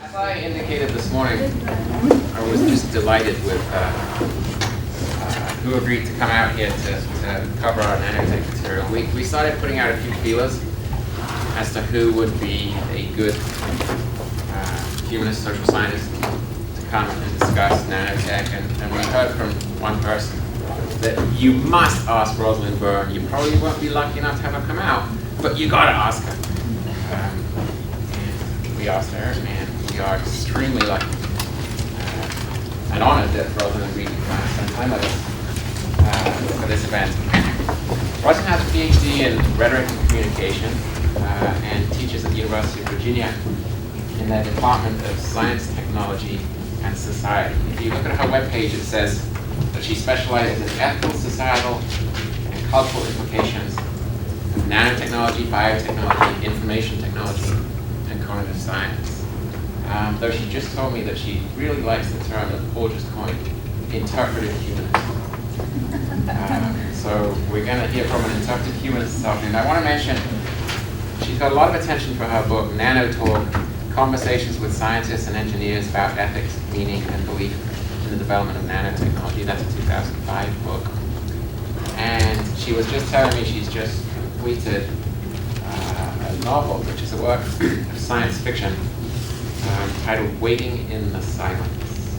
As I indicated this morning, I was just delighted with who agreed to come out here to cover our nanotech material. We started putting out a few feelers as to who would be a good humanist social scientist to come and discuss nanotech, and we heard from one person that you must ask Rosalyn Berne. You probably won't be lucky enough to have her come out, but you gotta ask her. And we asked her, and we are extremely lucky and honored that Rosalyn agreed to come and spend time with us for this event. Rosalyn has a PhD in rhetoric and communication and teaches at the University of Virginia in the Department of Science, Technology, and Society. If you look at her webpage, it says that she specializes in ethical, societal, and cultural implications of nanotechnology, biotechnology, information technology, and cognitive science. Though she just told me that she really likes the term that Paul just coined, interpretive humanism. So we're going to hear from an interpretive humanist this afternoon. I want to mention she's got a lot of attention for her book, Nano Talk, Conversations with Scientists and Engineers about Ethics, Meaning, and Belief in the Development of Nanotechnology. That's a 2005 book. And she was just telling me she's just completed a novel, which is a work of science fiction titled Waiting in the Silence.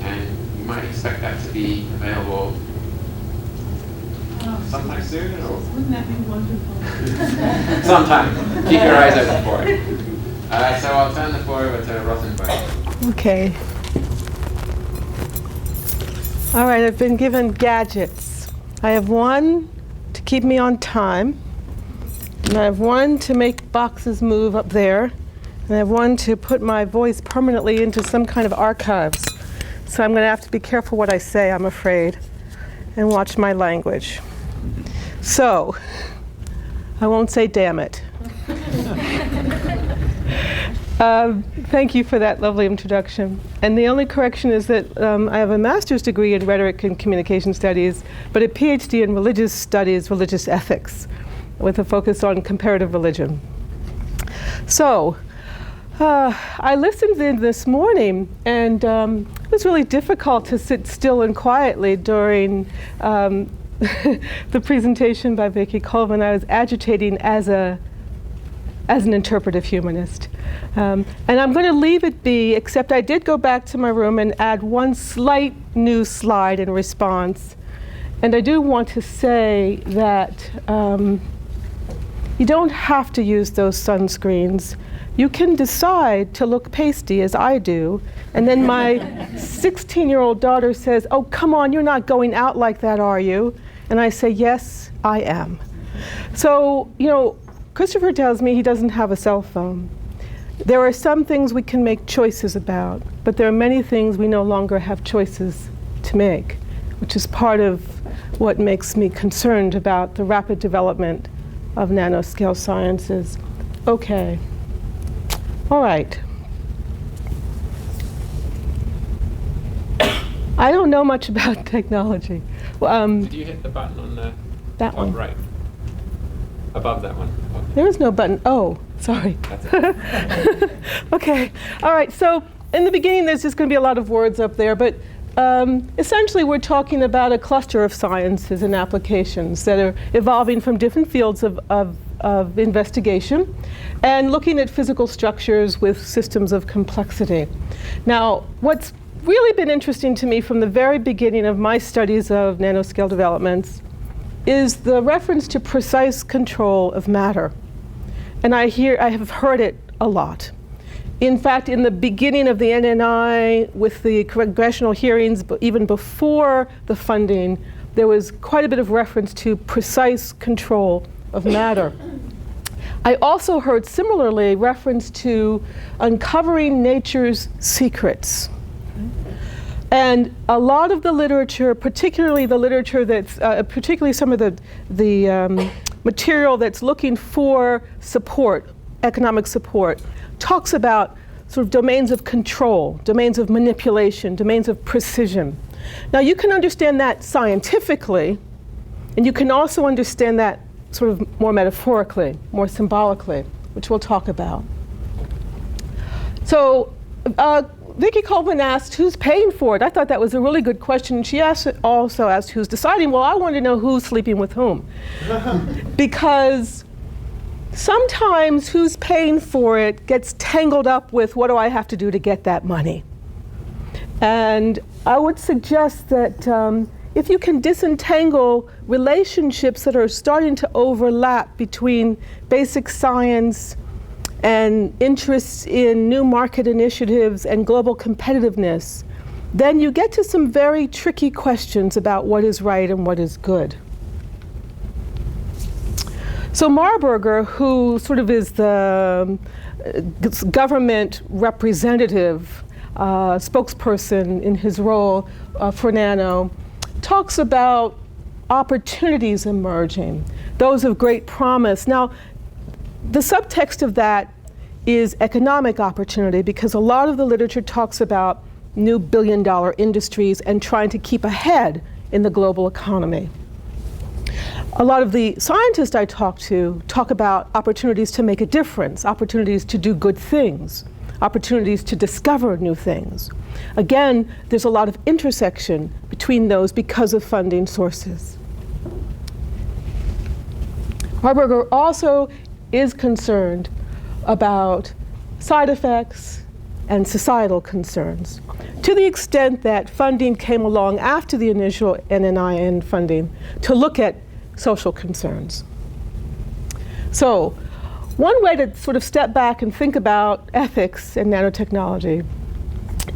And you might expect that to be available sometime soon? Or? Wouldn't that be wonderful? Sometime. Keep your eyes open for it. So I'll turn the floor over to Rosalyn. Okay. All right, I've been given gadgets. I have one to keep me on time, and I have one to make boxes move up there, and I have one to put my voice permanently into some kind of archives. So I'm going to have to be careful what I say, I'm afraid, and watch my language. So, I won't say damn it. Thank you for that lovely introduction. And the only correction is that I have a master's degree in rhetoric and communication studies, but a PhD in religious studies, religious ethics, with a focus on comparative religion. So, I listened in this morning, and it was really difficult to sit still and quietly during the presentation by Vicki Colvin. I was agitating as an interpretive humanist. And I'm going to leave it be, except I did go back to my room and add one slight new slide in response. And I do want to say that you don't have to use those sunscreens. You can decide to look pasty, as I do, and then my 16-year-old daughter says, "Oh, come on, you're not going out like that, are you?" And I say, "Yes, I am." So, you know, Christopher tells me he doesn't have a cell phone. There are some things we can make choices about, but there are many things we no longer have choices to make, which is part of what makes me concerned about the rapid development of nanoscale sciences. Okay. All right. I don't know much about technology. Did you hit the button on the that top one? right? Above that one. There is no button. Oh, sorry. That's it. Okay. All right. So in the beginning, there's just going to be a lot of words up there, but essentially, we're talking about a cluster of sciences and applications that are evolving from different fields of investigation and looking at physical structures with systems of complexity. Now, what's really been interesting to me from the very beginning of my studies of nanoscale developments is the reference to precise control of matter. And I have heard it a lot. In fact, in the beginning of the NNI, with the congressional hearings, but even before the funding, there was quite a bit of reference to precise control of matter. I also heard similarly reference to uncovering nature's secrets. And a lot of the literature, particularly the literature that's, particularly some of the material that's looking for support, economic support, talks about sort of domains of control, domains of manipulation, domains of precision. Now you can understand that scientifically, and you can also understand that sort of more metaphorically, more symbolically, which we'll talk about. So Vicki Coleman asked, who's paying for it? I thought that was a really good question. She also asked who's deciding. Well, I want to know who's sleeping with whom. Because sometimes who's paying for it gets tangled up with what do I have to do to get that money. And I would suggest that if you can disentangle relationships that are starting to overlap between basic science and interests in new market initiatives and global competitiveness, then you get to some very tricky questions about what is right and what is good. So Marburger, who sort of is the government representative, spokesperson in his role for Nano, talks about opportunities emerging, those of great promise. Now, the subtext of that is economic opportunity, because a lot of the literature talks about new billion-dollar industries and trying to keep ahead in the global economy. A lot of the scientists I talk to talk about opportunities to make a difference, opportunities to do good things, opportunities to discover new things. Again, there's a lot of intersection between those because of funding sources. Marburger also is concerned about side effects and societal concerns, to the extent that funding came along after the initial NNIN funding to look at social concerns. So, one way to sort of step back and think about ethics and nanotechnology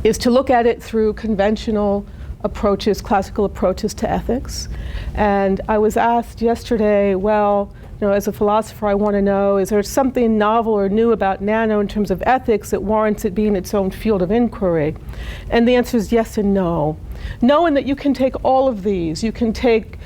is to look at it through conventional approaches, classical approaches to ethics. And I was asked yesterday, well, you know, as a philosopher, I want to know, is there something novel or new about nano in terms of ethics that warrants it being its own field of inquiry? And the answer is yes and no. No, in that you can take all of these. You can take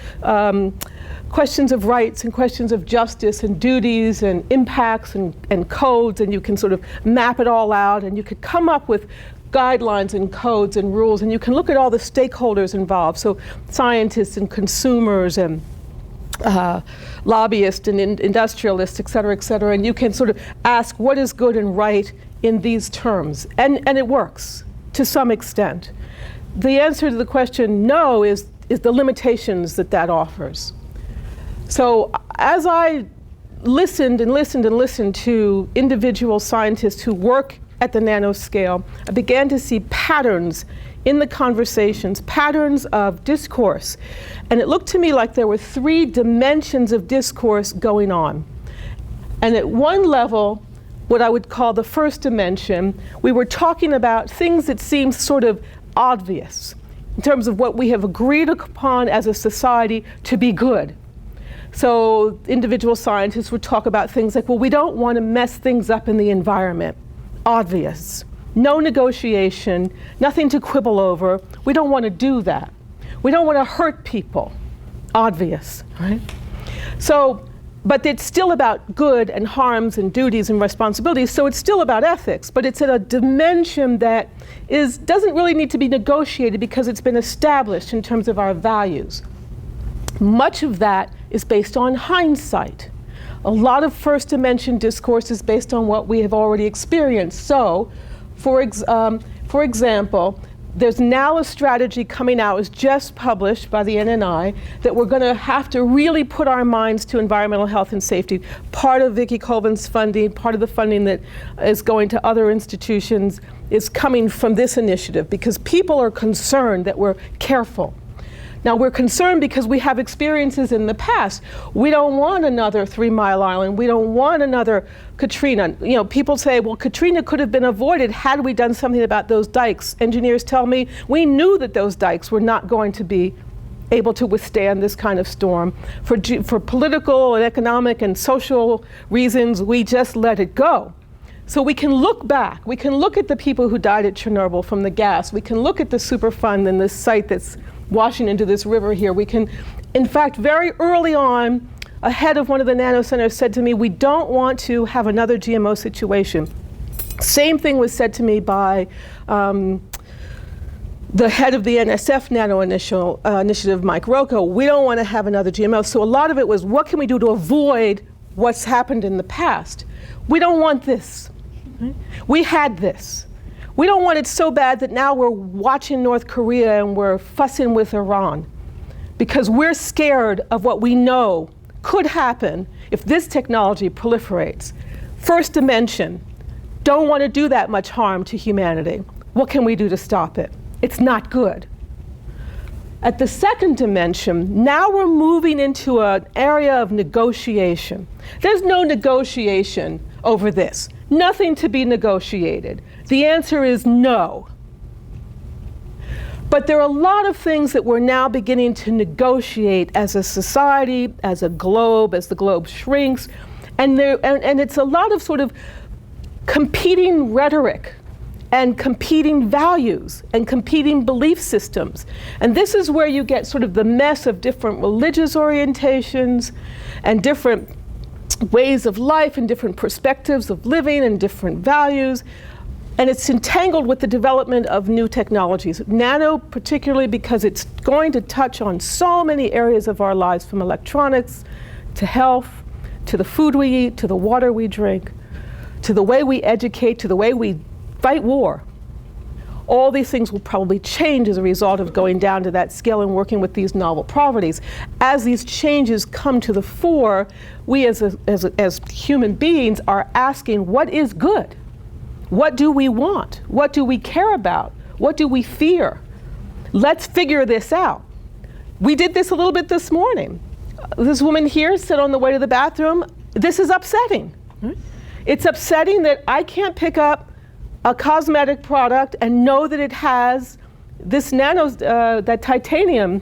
questions of rights and questions of justice and duties and impacts and codes, and you can sort of map it all out, and you could come up with guidelines and codes and rules, and you can look at all the stakeholders involved, so scientists and consumers and lobbyists and industrialists, et cetera, and you can sort of ask what is good and right in these terms, and it works to some extent. The answer to the question no is the limitations that offers. So as I listened to individual scientists who work at the nanoscale, I began to see patterns in the conversations, patterns of discourse. And it looked to me like there were 3 dimensions of discourse going on. And at one level, what I would call the first dimension, we were talking about things that seemed sort of obvious in terms of what we have agreed upon as a society to be good. So individual scientists would talk about things like, well, we don't want to mess things up in the environment. Obvious. No negotiation, nothing to quibble over. We don't want to do that. We don't want to hurt people. Obvious, right? So, but it's still about good and harms and duties and responsibilities, so it's still about ethics, but it's at a dimension that doesn't really need to be negotiated because it's been established in terms of our values. Much of that is based on hindsight. A lot of first dimension discourse is based on what we have already experienced. So, for example, there's now a strategy coming out, it's just published by the NNI, that we're going to have to really put our minds to environmental health and safety. Part of Vicki Colvin's funding, part of the funding that is going to other institutions is coming from this initiative, because people are concerned that we're careful. Now, we're concerned because we have experiences in the past. We don't want another 3 Mile Island. We don't want another Katrina. You know, people say, well, Katrina could have been avoided had we done something about those dikes. Engineers tell me we knew that those dikes were not going to be able to withstand this kind of storm. For political and economic and social reasons, we just let it go. So we can look back. We can look at the people who died at Chernobyl from the gas. We can look at the Superfund and this site that's washing into this river here. We can, in fact, very early on, a head of one of the nano centers said to me, we don't want to have another GMO situation. Same thing was said to me by the head of the NSF Nano Initiative, Mike Rocco. We don't want to have another GMO. So a lot of it was, what can we do to avoid what's happened in the past? We don't want this. We had this. We don't want it so bad that now we're watching North Korea and we're fussing with Iran, because we're scared of what we know could happen if this technology proliferates. First dimension, don't want to do that much harm to humanity. What can we do to stop it? It's not good. At the second dimension, now we're moving into an area of negotiation. There's no negotiation over this. Nothing to be negotiated. The answer is no. But there are a lot of things that we're now beginning to negotiate as a society, as a globe, as the globe shrinks. And it's a lot of sort of competing rhetoric and competing values and competing belief systems. And this is where you get sort of the mess of different religious orientations and different ways of life and different perspectives of living and different values. And it's entangled with the development of new technologies. Nano, particularly because it's going to touch on so many areas of our lives, from electronics to health, to the food we eat, to the water we drink, to the way we educate, to the way we fight war. All these things will probably change as a result of going down to that scale and working with these novel properties. As these changes come to the fore, we as human beings are asking, what is good? What do we want? What do we care about? What do we fear? Let's figure this out. We did this a little bit this morning. This woman here said on the way to the bathroom, this is upsetting. It's upsetting that I can't pick up a cosmetic product and know that it has this that titanium.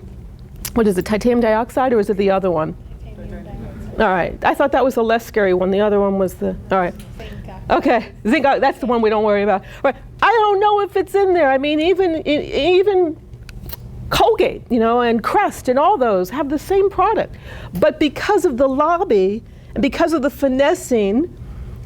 What is it, titanium dioxide, or is it the other one? Titanium dioxide. All right, I thought that was the less scary one. The other one was the, all right. Okay, zinc, that's the one we don't worry about. Right. I don't know if it's in there. I mean, even Colgate, and Crest and all those have the same product. But because of the lobby and because of the finessing,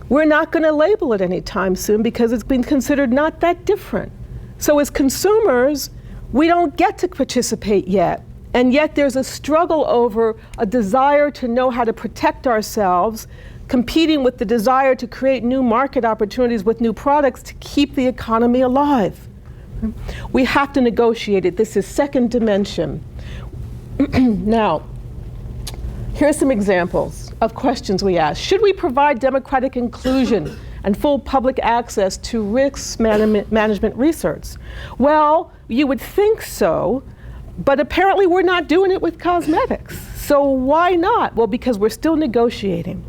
we're not going to label it anytime soon because it's been considered not that different. So as consumers, we don't get to participate yet. And yet there's a struggle over a desire to know how to protect ourselves, competing with the desire to create new market opportunities with new products to keep the economy alive. We have to negotiate it. This is second dimension. Now, here are some examples of questions we ask. Should we provide democratic inclusion and full public access to risk management research? Well, you would think so, but apparently we're not doing it with cosmetics. So why not? Well, because we're still negotiating.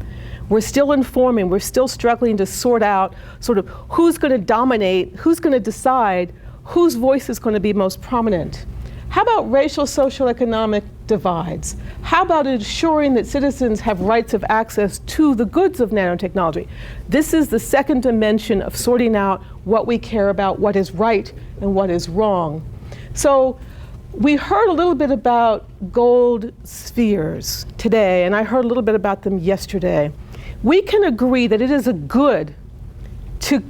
We're still informing. We're still struggling to sort out sort of who's going to dominate, who's going to decide, whose voice is going to be most prominent. How about racial, social, economic divides? How about ensuring that citizens have rights of access to the goods of nanotechnology? This is the second dimension of sorting out what we care about, what is right and what is wrong. So we heard a little bit about gold spheres today, and I heard a little bit about them yesterday. We can agree that it is a good to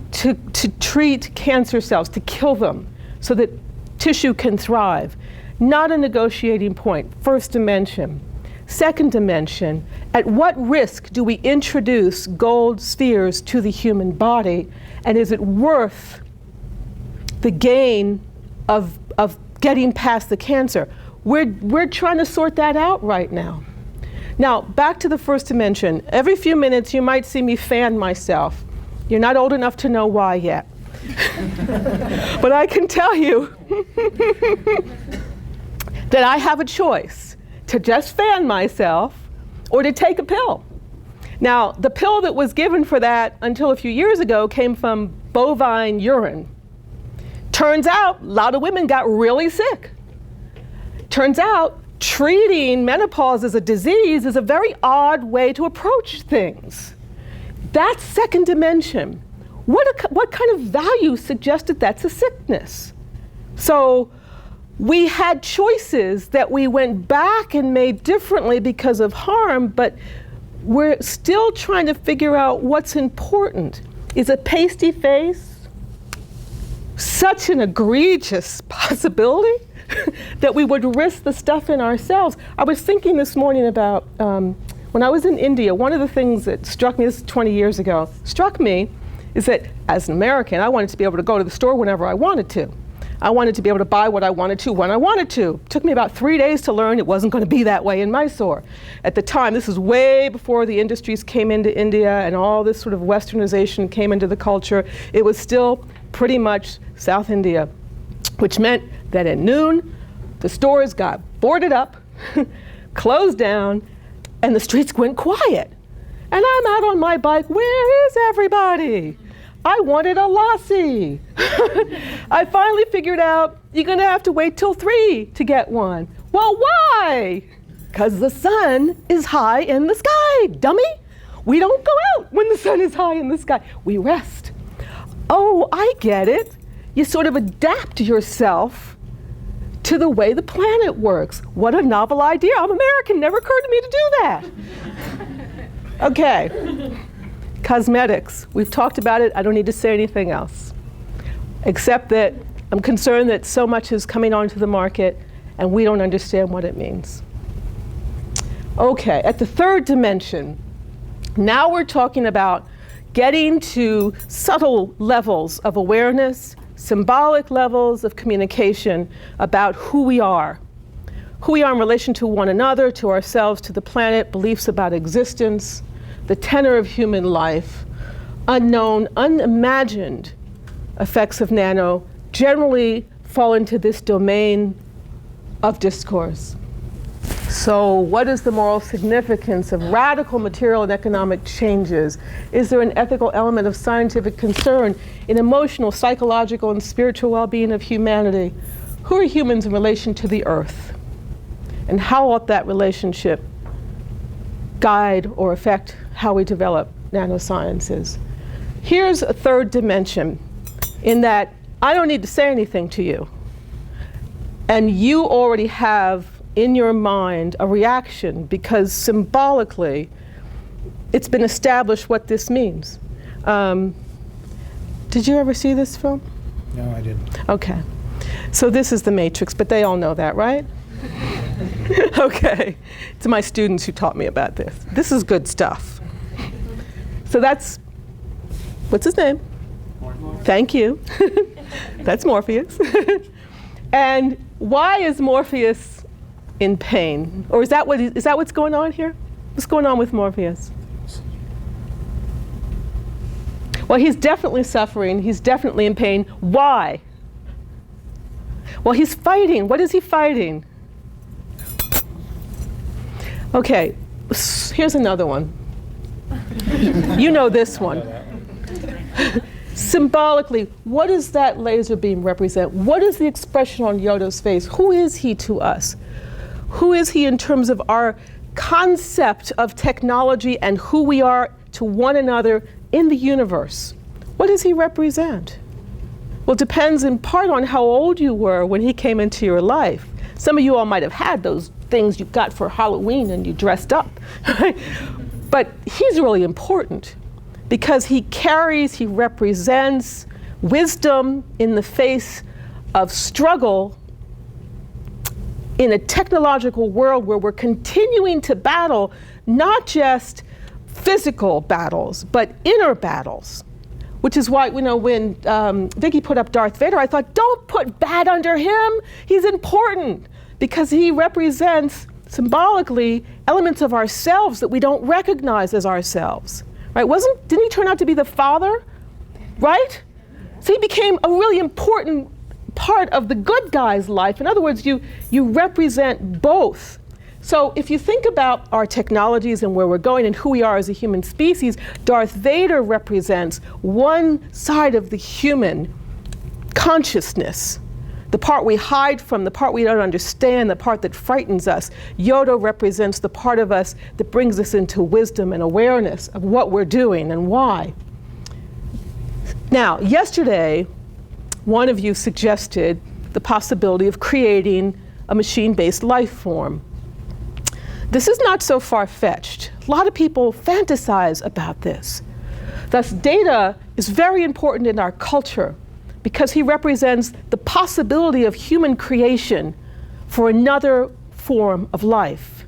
treat cancer cells, to kill them so that tissue can thrive. Not a negotiating point. First dimension. Second dimension, at what risk do we introduce gold spheres to the human body, and is it worth the gain of getting past the cancer? We're trying to sort that out right now. Now, back to the first dimension. Every few minutes you might see me fan myself. You're not old enough to know why yet. But I can tell you that I have a choice to just fan myself or to take a pill. Now, the pill that was given for that until a few years ago came from bovine urine. Turns out a lot of women got really sick. Turns out treating menopause as a disease is a very odd way to approach things. That's second dimension. What kind of value suggested that's a sickness? So we had choices that we went back and made differently because of harm, but we're still trying to figure out what's important. Is a pasty face such an egregious possibility that we would risk the stuff in ourselves? I was thinking this morning about when I was in India, one of the things that struck me, this is 20 years ago, struck me is that as an American, I wanted to be able to go to the store whenever I wanted to. I wanted to be able to buy what I wanted to when I wanted to. It took me about 3 days to learn it wasn't going to be that way in Mysore. At the time, this is way before the industries came into India and all this sort of westernization came into the culture. It was still pretty much South India, which meant that at noon, the stores got boarded up, closed down, and the streets went quiet. And I'm out on my bike, where is everybody? I wanted a lassi. I finally figured out you're gonna have to wait till 3 to get one. Well, why? Because the sun is high in the sky, dummy. We don't go out when the sun is high in the sky. We rest. Oh, I get it. You sort of adapt yourself to the way the planet works. What a novel idea. I'm American, never occurred to me to do that. Okay. Cosmetics, we've talked about it, I don't need to say anything else. Except that I'm concerned that so much is coming onto the market and we don't understand what it means. Okay, at the third dimension, now we're talking about getting to subtle levels of awareness, symbolic levels of communication about who we are in relation to one another, to ourselves, to the planet, beliefs about existence, the tenor of human life, unknown, unimagined effects of nano generally fall into this domain of discourse. So what is the moral significance of radical material and economic changes? Is there an ethical element of scientific concern in emotional, psychological, and spiritual well-being of humanity? Who are humans in relation to the earth? And how ought that relationship guide or affect how we develop nanosciences? Here's a third dimension in that I don't need to say anything to you. And you already have in your mind a reaction because symbolically it's been established what this means. Did you ever see this film? No, I didn't. Okay. So this is The Matrix, but they all know that, right? Okay. It's my students who taught me about this. This is good stuff. So that's, what's his name? Morpheus. Thank you. That's Morpheus. And why is Morpheus in pain? Or is that what's going on here? What's going on with Morpheus? Well, he's definitely suffering. He's definitely in pain. Why? Well, he's fighting. What is he fighting? Okay, here's another one. You know this one. Symbolically, what does that laser beam represent? What is the expression on Yoda's face? Who is he to us? Who is he in terms of our concept of technology and who we are to one another in the universe? What does he represent? Well, it depends in part on how old you were when he came into your life. Some of you all might have had those things you got for Halloween and you dressed up. But he's really important because he represents wisdom in the face of struggle in a technological world where we're continuing to battle not just physical battles, but inner battles. Which is why, you know, when Vicki put up Darth Vader, I thought, don't put bad under him. He's important because he represents symbolically elements of ourselves that we don't recognize as ourselves. Right? Didn't he turn out to be the father? Right? So he became a really important part of the good guy's life. In other words, you represent both. So if you think about our technologies and where we're going and who we are as a human species, Darth Vader represents one side of the human consciousness the part we hide from, the part we don't understand, the part that frightens us. Yodo represents the part of us that brings us into wisdom and awareness of what we're doing and why. Now, yesterday, one of you suggested the possibility of creating a machine-based life form. This is not so far-fetched. A lot of people fantasize about this. Thus, Data is very important in our culture because he represents the possibility of human creation for another form of life.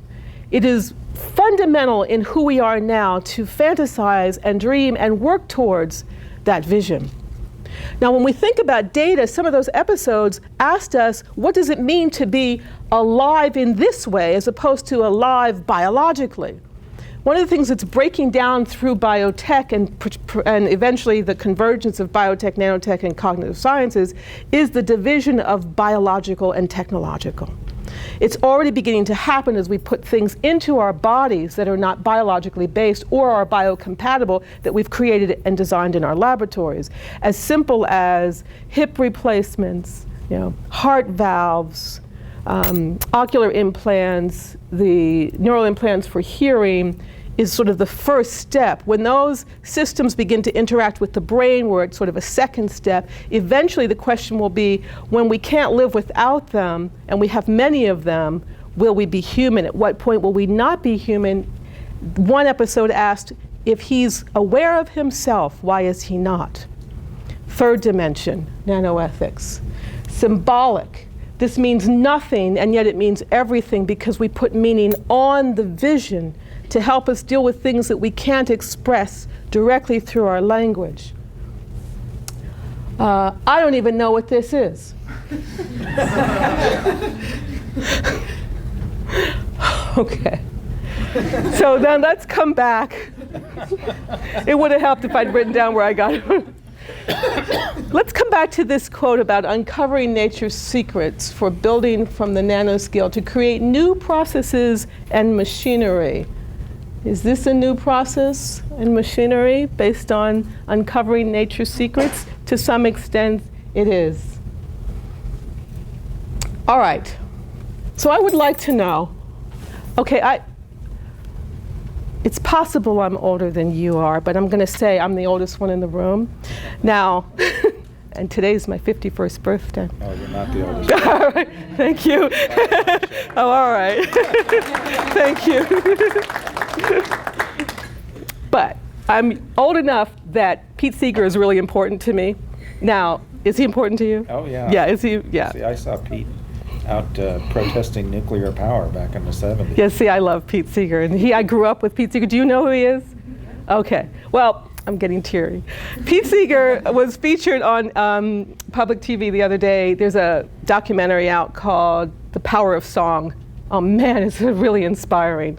It is fundamental in who we are now to fantasize and dream and work towards that vision. Now, when we think about Data, some of those episodes asked us, what does it mean to be alive in this way as opposed to alive biologically? One of the things that's breaking down through biotech and eventually the convergence of biotech, nanotech, and cognitive sciences is the division of biological and technological. It's already beginning to happen as we put things into our bodies that are not biologically based or are biocompatible that we've created and designed in our laboratories. As simple as hip replacements, heart valves, ocular implants, the neural implants for hearing is sort of the first step. When those systems begin to interact with the brain, we're at sort of a second step. Eventually the question will be, when we can't live without them, and we have many of them, will we be human? At what point will we not be human? One episode asked, if he's aware of himself, why is he not? Third dimension, nanoethics. Symbolic. This means nothing, and yet it means everything because we put meaning on the vision to help us deal with things that we can't express directly through our language. I don't even know what this is. Okay. So then let's come back. It would have helped if I'd written down where I got it. Let's come back to this quote about uncovering nature's secrets for building from the nanoscale to create new processes and machinery. Is this a new process and machinery based on uncovering nature's secrets? To some extent, it is. All right. So I would like to know, okay, it's possible I'm older than you are, but I'm going to say I'm the oldest one in the room. Now, and today's my 51st birthday. Oh, you're not the oldest. All right, thank you. Oh, all right. Thank you. But I'm old enough that Pete Seeger is really important to me. Now, is he important to you? Oh, yeah. Yeah, is he? Yeah. See, I saw Pete out protesting nuclear power back in the 70s. Yeah, see, I love Pete Seeger. And I grew up with Pete Seeger. Do you know who he is? Okay. Well, I'm getting teary. Pete Seeger was featured on public TV the other day. There's a documentary out called The Power of Song. Oh man, it's really inspiring.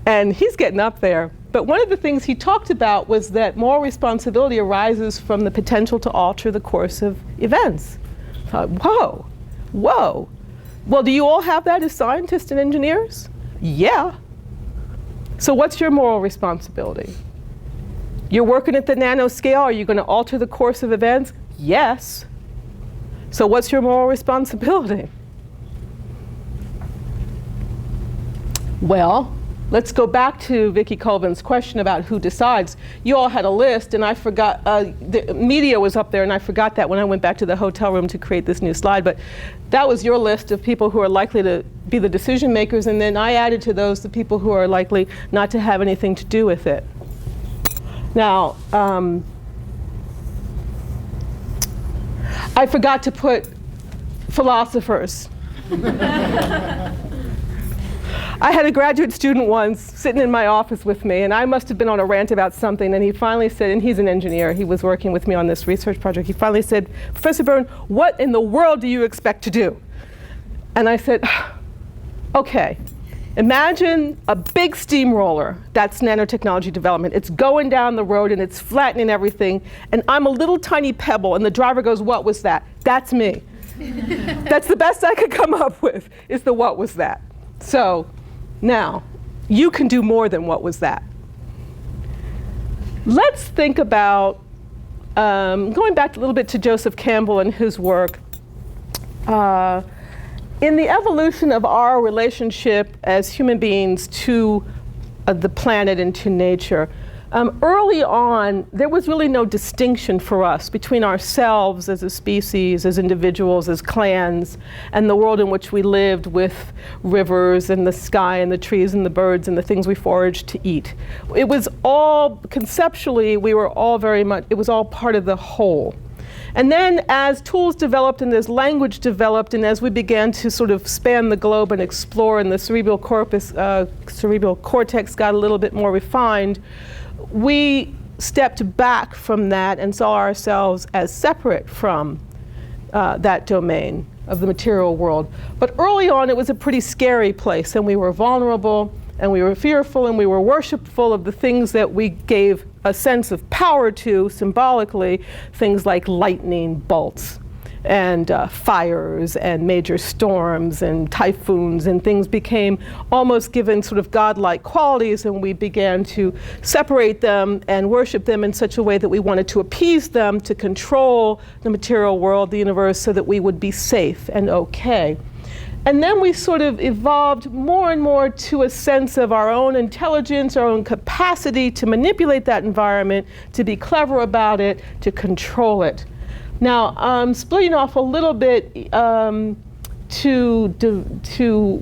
And he's getting up there. But one of the things he talked about was that moral responsibility arises from the potential to alter the course of events. I thought, whoa, whoa. Well, do you all have that as scientists and engineers? Yeah. So what's your moral responsibility? You're working at the nanoscale. Are you going to alter the course of events? Yes. So what's your moral responsibility? Well, let's go back to Vicki Colvin's question about who decides. You all had a list, and I forgot, the media was up there, and I forgot that when I went back to the hotel room to create this new slide. But that was your list of people who are likely to be the decision makers, and then I added to those the people who are likely not to have anything to do with it. Now, I forgot to put philosophers. I had a graduate student once sitting in my office with me, and I must have been on a rant about something, and he finally said, and he's an engineer, he was working with me on this research project, he finally said, Professor Berne, what in the world do you expect to do? And I said, okay, imagine a big steamroller, that's nanotechnology development. It's going down the road and it's flattening everything, and I'm a little tiny pebble, and the driver goes, what was that? That's me. That's the best I could come up with, is the what was that. So, now, you can do more than what was that. Let's think about, going back a little bit to Joseph Campbell and his work, in the evolution of our relationship as human beings to the planet and to nature, early on, there was really no distinction for us between ourselves as a species, as individuals, as clans, and the world in which we lived with rivers and the sky and the trees and the birds and the things we foraged to eat. It was all, conceptually, we were all very much, it was all part of the whole. And then as tools developed and as language developed and as we began to sort of span the globe and explore and the cerebral cortex got a little bit more refined, we stepped back from that and saw ourselves as separate from that domain of the material world. But early on, it was a pretty scary place, and we were vulnerable, and we were fearful, and we were worshipful of the things that we gave a sense of power to symbolically, things like lightning bolts and fires and major storms and typhoons, and things became almost given sort of godlike qualities, and we began to separate them and worship them in such a way that we wanted to appease them, to control the material world, the universe, so that we would be safe and okay. And then we sort of evolved more and more to a sense of our own intelligence, our own capacity to manipulate that environment, to be clever about it, to control it. Now, splitting off a little bit to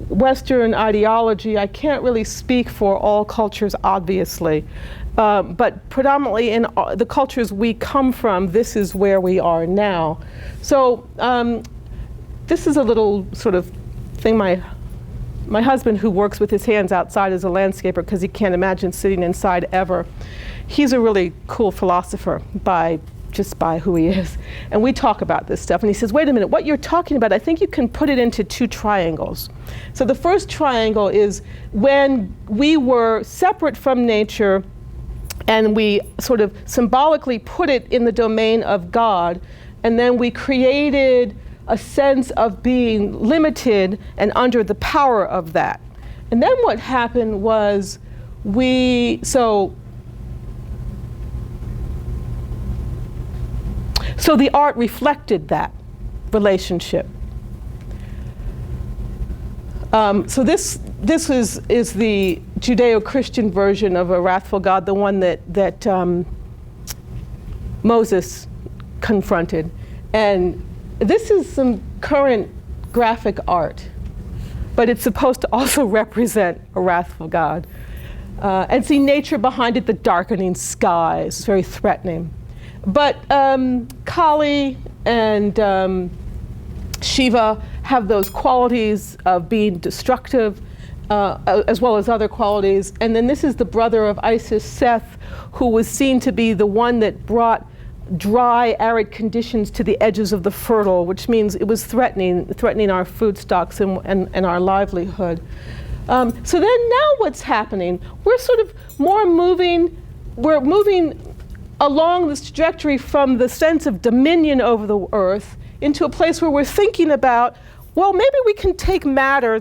Western ideology, I can't really speak for all cultures, obviously. But predominantly in the cultures we come from, this is where we are now. So this is a little sort of thing my husband, who works with his hands outside as a landscaper because he can't imagine sitting inside ever, he's a really cool philosopher just by who he is. And we talk about this stuff. And he says, wait a minute, what you're talking about, I think you can put it into two triangles. So the first triangle is when we were separate from nature and we sort of symbolically put it in the domain of God, and then we created a sense of being limited and under the power of that. And then what happened was So the art reflected that relationship. So this is the Judeo-Christian version of a wrathful God, the one that Moses confronted. And this is some current graphic art, but it's supposed to also represent a wrathful God. And see nature behind it, the darkening skies, it's very threatening. But Kali and Shiva have those qualities of being destructive, as well as other qualities. And then this is the brother of Isis, Seth, who was seen to be the one that brought dry, arid conditions to the edges of the fertile, which means it was threatening our food stocks and our livelihood. So then now what's happening? We're sort of we're moving along this trajectory from the sense of dominion over the earth into a place where we're thinking about, well, maybe we can take matter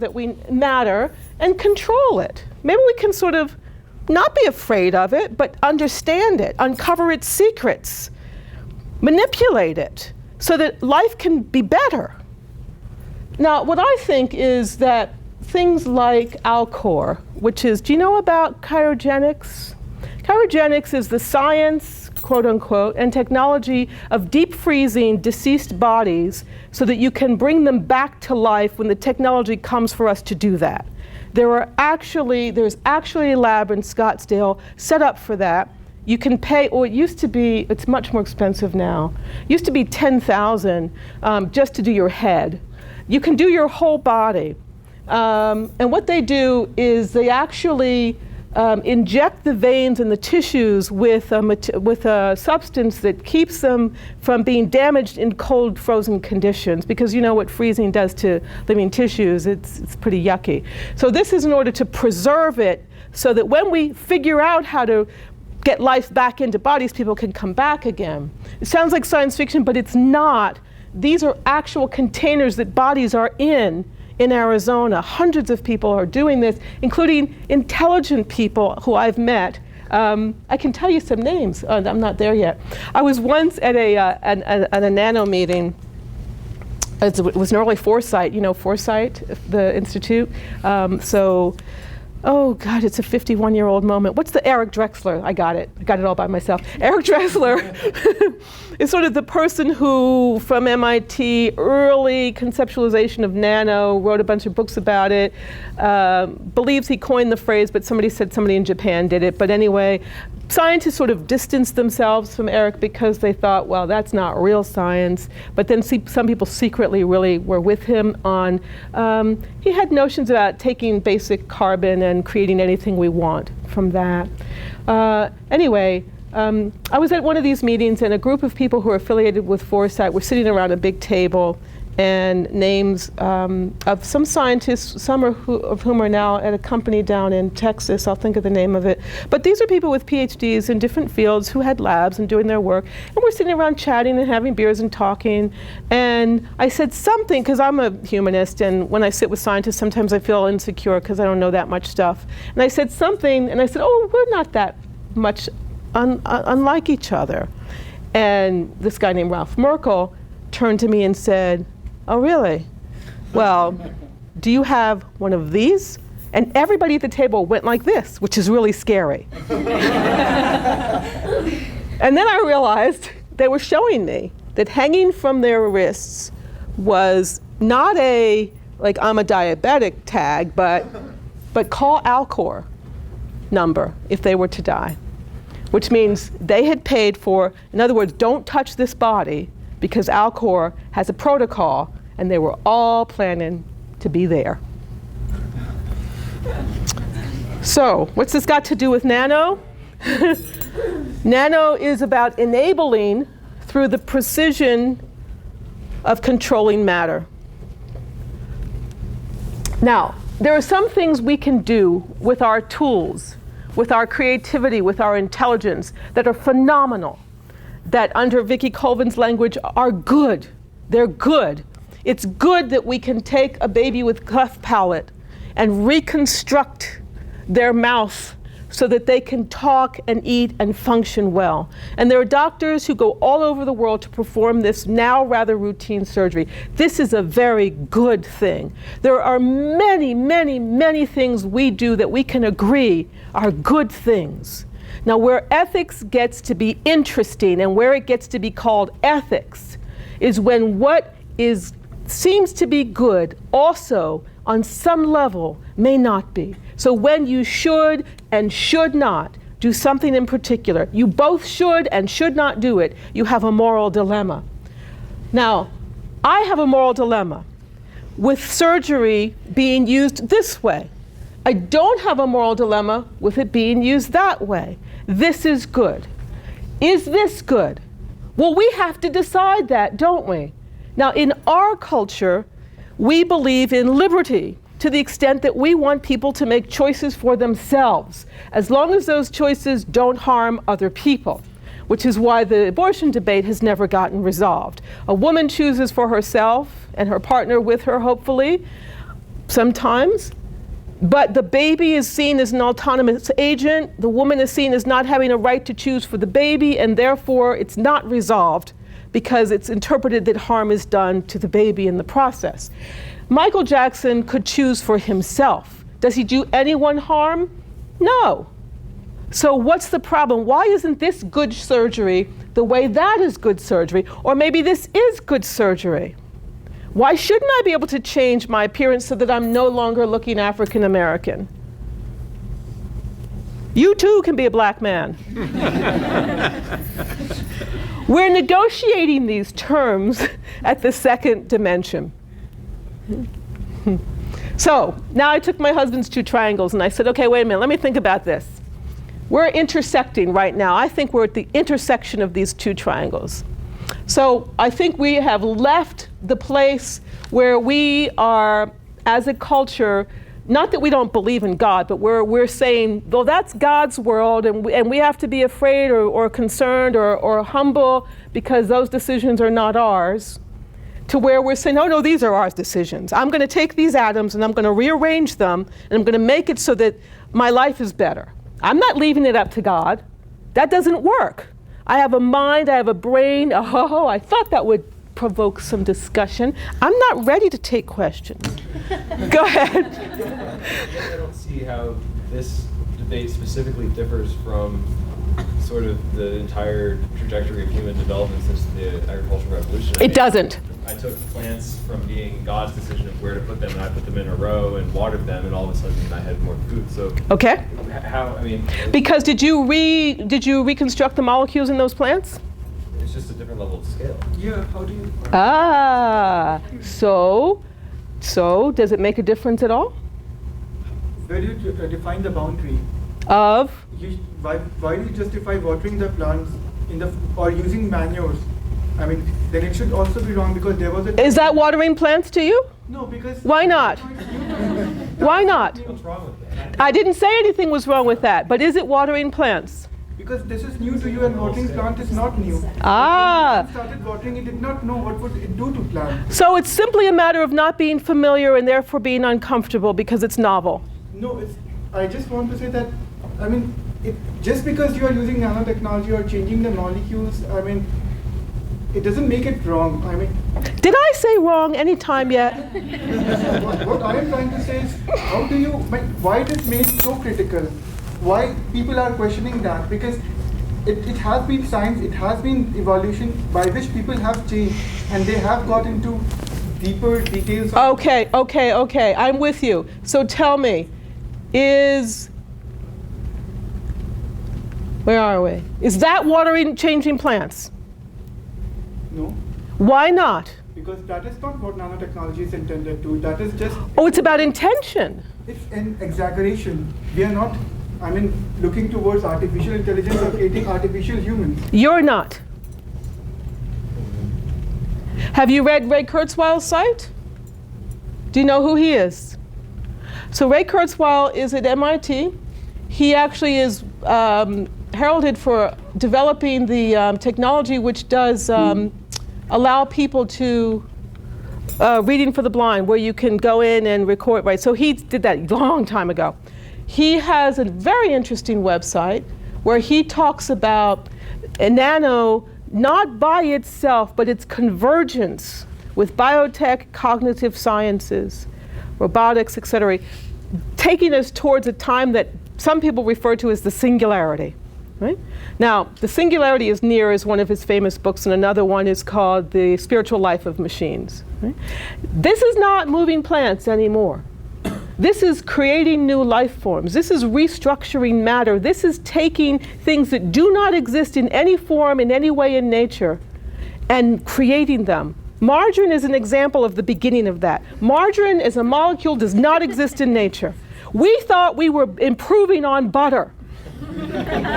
and control it. Maybe we can sort of not be afraid of it, but understand it, uncover its secrets, manipulate it so that life can be better. Now, what I think is that things like Alcor, which is, do you know about cryogenics? Cryogenics is the science, quote unquote, and technology of deep freezing deceased bodies so that you can bring them back to life when the technology comes for us to do that. There's actually a lab in Scottsdale set up for that. You can pay, or it used to be, it's much more expensive now. It used to be $10,000 just to do your head. You can do your whole body. And what they do is they actually inject the veins and the tissues with a substance that keeps them from being damaged in cold, frozen conditions. Because you know what freezing does to living tissues, it's pretty yucky. So this is in order to preserve it so that when we figure out how to get life back into bodies, people can come back again. It sounds like science fiction, but it's not. These are actual containers that bodies are in Arizona. Hundreds of people are doing this, including intelligent people who I've met. I can tell you some names. I'm not there yet. I was once at a nano meeting It was an early Foresight, Foresight, the Institute. Oh God, it's a 51-year-old moment. What's the Eric Drexler? I got it all by myself. Eric Drexler is sort of the person who, from MIT, early conceptualization of nano, wrote a bunch of books about it, believes he coined the phrase, but somebody said somebody in Japan did it. But anyway, scientists sort of distanced themselves from Eric because they thought, well, that's not real science. But then some people secretly really were with him on, he had notions about taking basic carbon and creating anything we want from that. Anyway, I was at one of these meetings, and a group of people who are affiliated with Foresight were sitting around a big table, and names of some scientists, some of whom are now at a company down in Texas. I'll think of the name of it. But these are people with PhDs in different fields who had labs and doing their work. And we're sitting around chatting and having beers and talking. And I said something, because I'm a humanist, and when I sit with scientists, sometimes I feel insecure because I don't know that much stuff. And I said something, and I said, oh, we're not that much unlike each other. And this guy named Ralph Merkel turned to me and said, oh, really? Well, do you have one of these? And everybody at the table went like this, which is really scary. And then I realized they were showing me that hanging from their wrists was not a, like, I'm a diabetic tag, but call Alcor number if they were to die, which means they had paid for, in other words, don't touch this body, because Alcor has a protocol, and they were all planning to be there. So, what's this got to do with nano? Nano is about enabling through the precision of controlling matter. Now, there are some things we can do with our tools, with our creativity, with our intelligence, that are phenomenal, that under Vicki Colvin's language are good. They're good. It's good that we can take a baby with cleft palate and reconstruct their mouth so that they can talk and eat and function well. And there are doctors who go all over the world to perform this now rather routine surgery. This is a very good thing. There are many, many, many things we do that we can agree are good things. Now, where ethics gets to be interesting and where it gets to be called ethics is when what seems to be good also on some level may not be. So when you should and should not do something in particular, you both should and should not do it, you have a moral dilemma. Now, I have a moral dilemma with surgery being used this way. I don't have a moral dilemma with it being used that way. This is good. Is this good? Well, we have to decide that, don't we? Now, in our culture, we believe in liberty to the extent that we want people to make choices for themselves, as long as those choices don't harm other people, which is why the abortion debate has never gotten resolved. A woman chooses for herself and her partner with her, hopefully, sometimes. But the baby is seen as an autonomous agent. The woman is seen as not having a right to choose for the baby, and therefore it's not resolved because it's interpreted that harm is done to the baby in the process. Michael Jackson could choose for himself. Does he do anyone harm? No. So what's the problem? Why isn't this good surgery the way that is good surgery? Or maybe this is good surgery. Why shouldn't I be able to change my appearance so that I'm no longer looking African American? You too can be a black man. We're negotiating these terms at the second dimension. So now I took my husband's two triangles and I said, okay, wait a minute, let me think about this. We're intersecting right now. I think we're at the intersection of these two triangles. So I think we have left the place where we are, as a culture, not that we don't believe in God, but we're saying, well, that's God's world, and we have to be afraid or concerned or humble because those decisions are not ours, to where we're saying, no, these are our decisions. I'm going to take these atoms and I'm going to rearrange them, and I'm going to make it so that my life is better. I'm not leaving it up to God. That doesn't work. I have a mind, I have a brain. Oh, I thought that would provoke some discussion. I'm not ready to take questions. Go ahead. I don't see how this debate specifically differs from sort of the entire trajectory of human development since the agricultural revolution. It doesn't. I took plants from being God's decision of where to put them, and I put them in a row and watered them, and all of a sudden I had more food. So Okay. how, I mean, Because did you reconstruct the molecules in those plants? it's just a different level of scale. Yeah, how do you? So does it make a difference at all? Where do you define the boundary? Of? Why do you justify watering the plants or using manures? I mean, then it should also be wrong because there was a. Is that watering plants to you? No, because. Why not? Why not? What's wrong with that? I didn't say anything was wrong with that, but is it watering plants? Because this is new to you and watering plant is not new. Ah. When you started watering, it did not know what would it do to plant. So it's simply a matter of not being familiar and therefore being uncomfortable because it's novel. No, I just want to say that, I mean, just because you are using nanotechnology or changing the molecules, I mean, it doesn't make it wrong. I mean, Did I say wrong any time yet? what I am trying to say is, why it is made so critical? Why people are questioning that? Because it has been science, it has been evolution by which people have changed and they have got into deeper details. Okay. I'm with you. So tell me, where are we? Is that watering changing plants? No, Why not? because that is not what nanotechnology is intended to. That is just, Oh, it's about intention. it's an exaggeration. We are not, looking towards artificial intelligence or creating artificial humans. You're not. Have you read Ray Kurzweil's site? Do you know who he is? So Ray Kurzweil is at MIT. He actually is heralded for developing the technology which does allow people to reading for the blind, where you can go in and record, right? So he did that a long time ago. He has a very interesting website where he talks about nano not by itself, but its convergence with biotech, cognitive sciences, robotics, etc., taking us towards a time that some people refer to as the singularity. Right? Now, The Singularity is Near is one of his famous books, and another one is called The Spiritual Life of Machines. Right? This is not moving plants anymore. This is creating new life forms. This is restructuring matter. This is taking things that do not exist in any form, in any way in nature, and creating them. Margarine is an example of the beginning of that. Margarine as a molecule does not exist in nature. We thought we were improving on butter.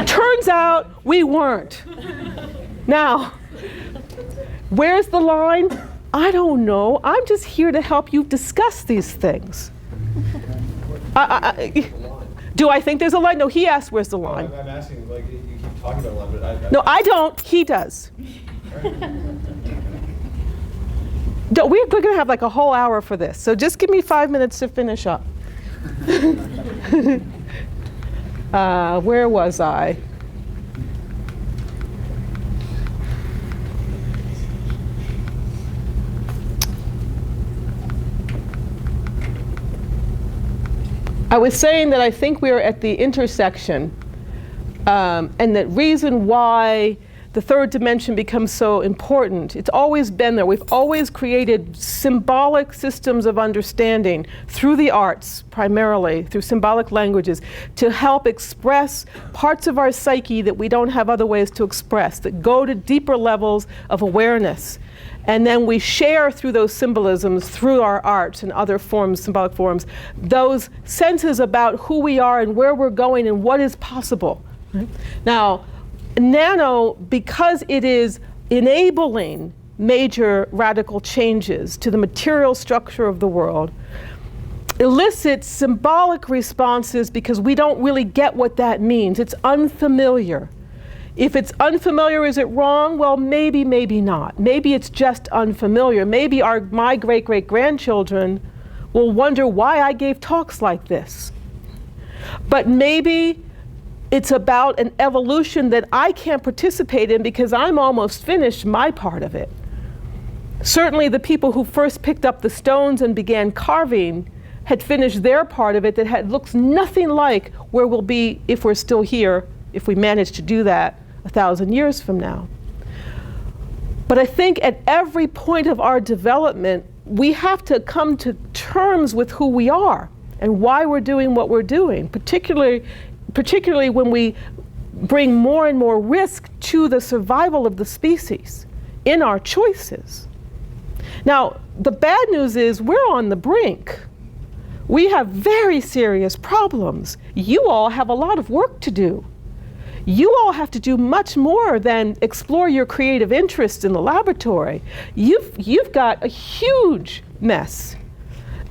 Turns out we weren't. Now, where's the line? I don't know. I'm just here to help you discuss these things. Do I think there's a line? No, he asked where's the line. I'm asking, you keep talking about a line, but No, I don't. He does. We're going to have like a whole hour for this, so just give me 5 minutes to finish up. Where was I? I was saying that I think we are at the intersection, and that reason why the third dimension becomes so important. It's always been there. We've always created symbolic systems of understanding through the arts, primarily, through symbolic languages, to help express parts of our psyche that we don't have other ways to express, that go to deeper levels of awareness. And then we share through those symbolisms, through our arts and other forms, symbolic forms, those senses about who we are and where we're going and what is possible. Right? Now, nano, because it is enabling major radical changes to the material structure of the world, elicits symbolic responses because we don't really get what that means. It's unfamiliar. If it's unfamiliar, is it wrong? Well, maybe, maybe not. Maybe it's just unfamiliar. Maybe my great-great-grandchildren will wonder why I gave talks like this. But maybe it's about an evolution that I can't participate in because I'm almost finished my part of it. Certainly the people who first picked up the stones and began carving had finished their part of it that looks nothing like where we'll be if we're still here, if we manage to do that 1,000 years from now. But I think at every point of our development, we have to come to terms with who we are and why we're doing what we're doing, particularly when we bring more and more risk to the survival of the species in our choices. Now, the bad news is we're on the brink. We have very serious problems. You all have a lot of work to do. You all have to do much more than explore your creative interests in the laboratory. You've got a huge mess.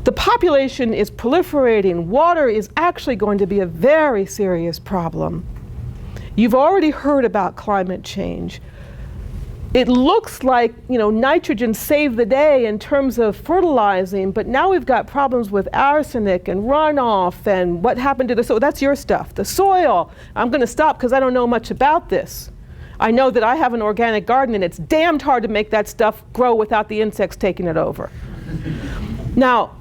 The population is proliferating. Water is actually going to be a very serious problem. You've already heard about climate change. It looks like, nitrogen saved the day in terms of fertilizing, but now we've got problems with arsenic and runoff and what happened to the soil. That's your stuff. The soil. I'm going to stop because I don't know much about this. I know that I have an organic garden and it's damned hard to make that stuff grow without the insects taking it over. Now,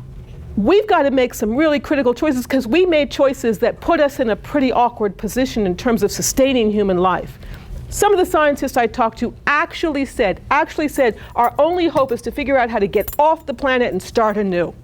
we've got to make some really critical choices because we made choices that put us in a pretty awkward position in terms of sustaining human life. Some of the scientists I talked to actually said, our only hope is to figure out how to get off the planet and start anew.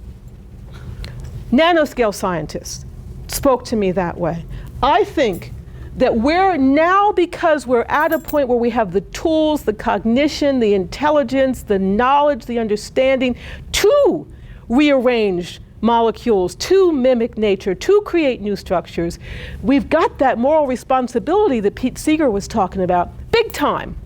Nanoscale scientists spoke to me that way. I think that we're now, because we're at a point where we have the tools, the cognition, the intelligence, the knowledge, the understanding to rearrange molecules, to mimic nature, to create new structures. We've got that moral responsibility that Pete Seeger was talking about, big time.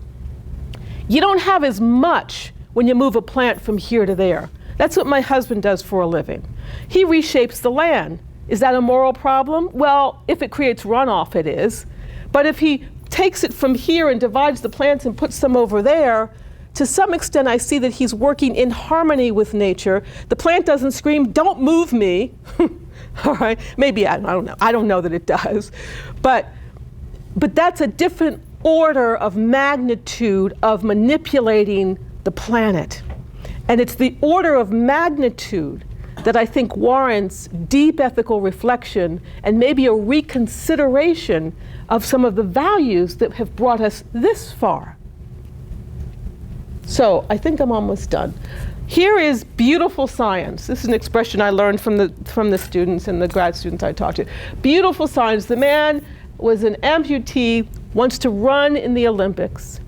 You don't have as much when you move a plant from here to there. That's what my husband does for a living. He reshapes the land. Is that a moral problem? Well, if it creates runoff, it is. But if he takes it from here and divides the plants and puts them over there, to some extent, I see that he's working in harmony with nature. The plant doesn't scream, "Don't move me." All right, maybe, I don't know. I don't know that it does. But that's a different order of magnitude of manipulating the planet. And it's the order of magnitude that I think warrants deep ethical reflection and maybe a reconsideration of some of the values that have brought us this far. So I think I'm almost done. Here is beautiful science. This is an expression I learned from the students and the grad students I talked to. Beautiful science. The man was an amputee, wants to run in the Olympics.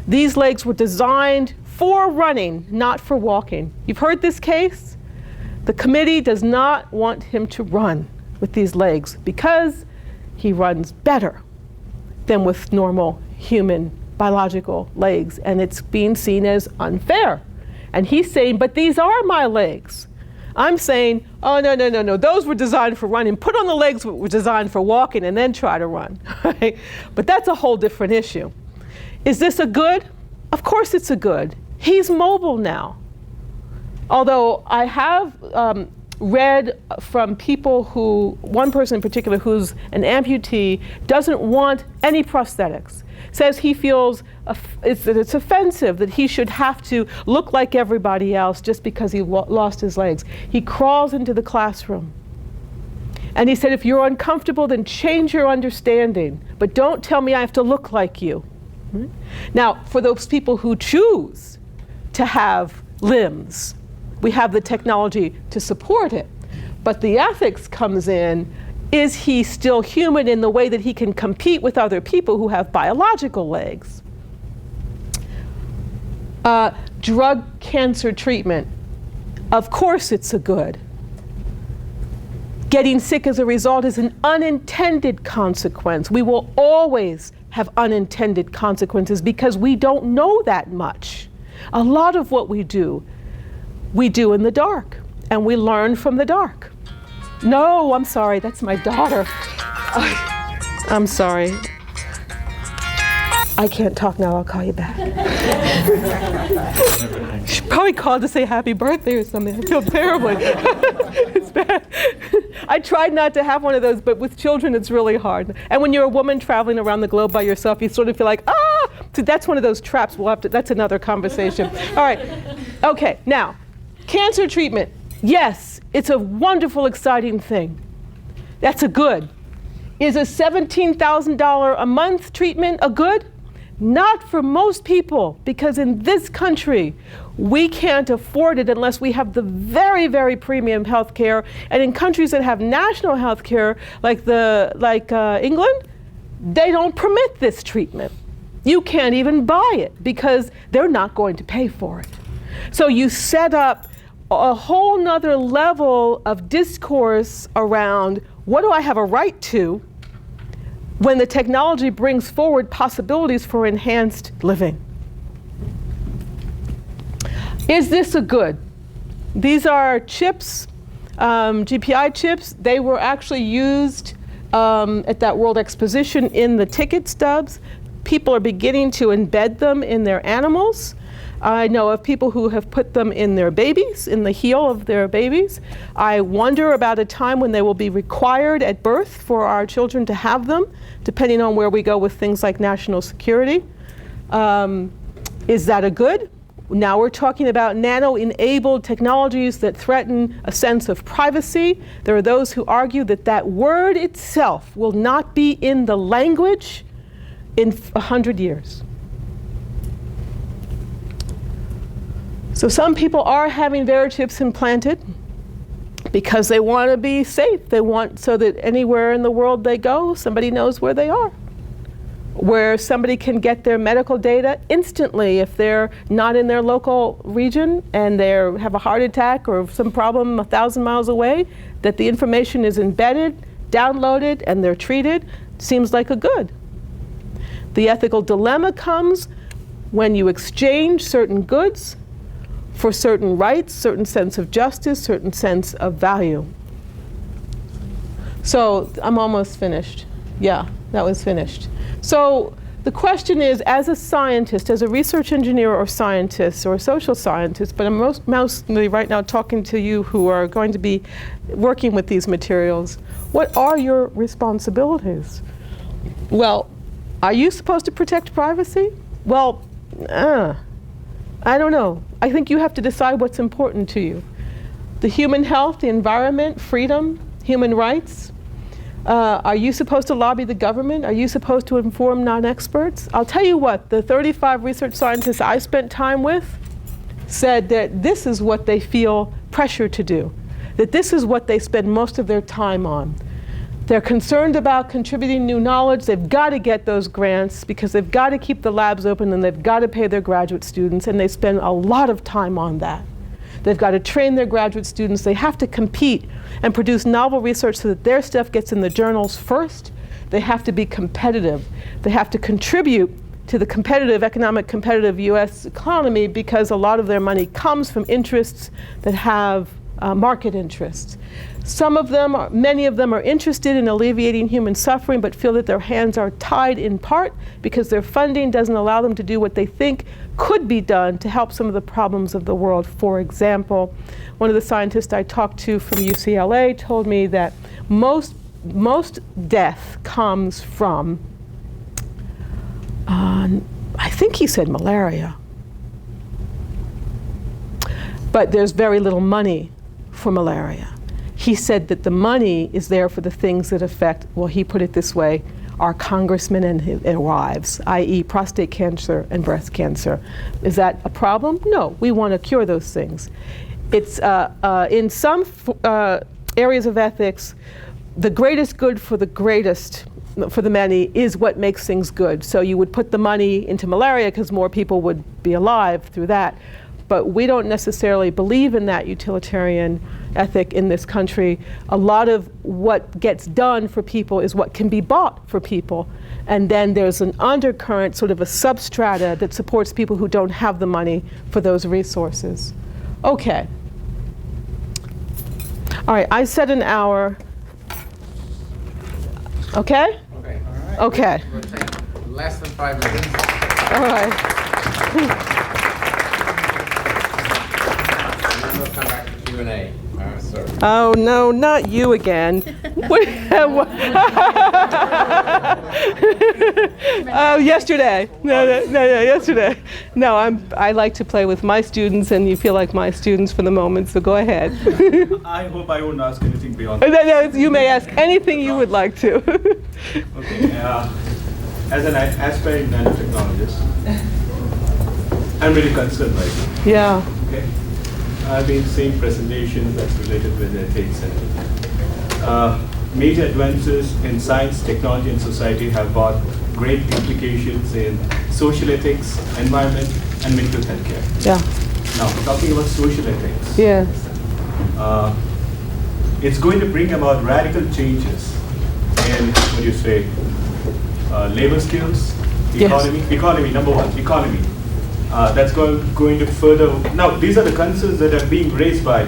These legs were designed for running, not for walking. You've heard this case? The committee does not want him to run with these legs because he runs better than with normal human biological legs, and it's being seen as unfair. And he's saying, but these are my legs. I'm saying, oh, no, those were designed for running. Put on the legs that were designed for walking and then try to run. Right? But that's a whole different issue. Is this a good? Of course it's a good. He's mobile now. Although I have read from people who, one person in particular who's an amputee, doesn't want any prosthetics. Says he feels that it's offensive that he should have to look like everybody else just because he lost his legs. He crawls into the classroom. And he said, if you're uncomfortable, then change your understanding. But don't tell me I have to look like you. Right? Now, for those people who choose to have limbs, we have the technology to support it. But the ethics comes in, is he still human in the way that he can compete with other people who have biological legs? Drug cancer treatment, of course it's a good. Getting sick as a result is an unintended consequence. We will always have unintended consequences because we don't know that much. A lot of what we do in the dark, and we learn from the dark. No, I'm sorry, that's my daughter. I'm sorry. I can't talk now, I'll call you back. She probably called to say happy birthday or something. I feel terribly. It's bad. I tried not to have one of those, but with children it's really hard. And when you're a woman traveling around the globe by yourself, you sort of feel like, ah! So that's one of those traps. That's another conversation. All right. Okay, now, cancer treatment. Yes, it's a wonderful, exciting thing. That's a good. Is a $17,000 a month treatment a good? Not for most people, because in this country, we can't afford it unless we have the very, very premium health care. And in countries that have national health care, like England, they don't permit this treatment. You can't even buy it because they're not going to pay for it. So you set up a whole nother level of discourse around what do I have a right to when the technology brings forward possibilities for enhanced living. Is this a good? These are chips, GPI chips. They were actually used at that World Exposition in the ticket stubs. People are beginning to embed them in their animals. I know of people who have put them in their babies, in the heel of their babies. I wonder about a time when they will be required at birth for our children to have them, depending on where we go with things like national security. Is that a good? Now we're talking about nano-enabled technologies that threaten a sense of privacy. There are those who argue that that word itself will not be in the language in 100 years. So some people are having Verichips implanted because they want to be safe. They want so that anywhere in the world they go, somebody knows where they are. Where somebody can get their medical data instantly if they're not in their local region and they have a heart attack or some problem 1,000 miles away, that the information is embedded, downloaded, and they're treated. Seems like a good. The ethical dilemma comes when you exchange certain goods for certain rights, certain sense of justice, certain sense of value. So I'm almost finished. Yeah, that was finished. So the question is, as a scientist, as a research engineer or scientist or a social scientist, but I'm mostly right now talking to you who are going to be working with these materials, what are your responsibilities? Well, are you supposed to protect privacy? Well, I don't know. I think you have to decide what's important to you. The human health, the environment, freedom, human rights. Are you supposed to lobby the government? Are you supposed to inform non-experts? I'll tell you what, the 35 research scientists I spent time with said that this is what they feel pressure to do, that this is what they spend most of their time on. They're concerned about contributing new knowledge. They've got to get those grants because they've got to keep the labs open and they've got to pay their graduate students, and they spend a lot of time on that. They've got to train their graduate students. They have to compete and produce novel research so that their stuff gets in the journals first. They have to be competitive. They have to contribute to the competitive US economy because a lot of their money comes from interests that have market interests. Many of them are interested in alleviating human suffering but feel that their hands are tied in part because their funding doesn't allow them to do what they think could be done to help some of the problems of the world. For example, one of the scientists I talked to from UCLA told me that most death comes from, I think he said malaria. But there's very little money for malaria. He said that the money is there for the things that affect, well, he put it this way, our congressmen and their wives, i.e. prostate cancer and breast cancer. Is that a problem? No, we want to cure those things. It's in some areas of ethics, the greatest good for the greatest, for the many, is what makes things good. So you would put the money into malaria because more people would be alive through that. But we don't necessarily believe in that utilitarian ethic in this country. A lot of what gets done for people is what can be bought for people. And then there's an undercurrent, sort of a substrata that supports people who don't have the money for those resources. Okay. All right, I said an hour. Okay? Okay. All right. Okay. We'll take less than 5 minutes. All right. And then we'll come back to Q&A. Sorry. Oh, no, not you again. Yesterday. No, yesterday. No, I like to play with my students, and you feel like my students for the moment, so go ahead. I hope I won't ask anything beyond No, that. you may ask anything you would like to. Okay. As an aspiring nanotechnologist, I'm really concerned right now. Yeah. Okay. I've been seeing presentations that's related with ethics and major advances in science, technology, and society have brought great implications in social ethics, environment, and medical healthcare. Yeah. Now, talking about social ethics, Yes. it's going to bring about radical changes in, what do you say, labor skills, Yes. economy, number one, economy. That's going to further, now these are the concerns that are being raised by,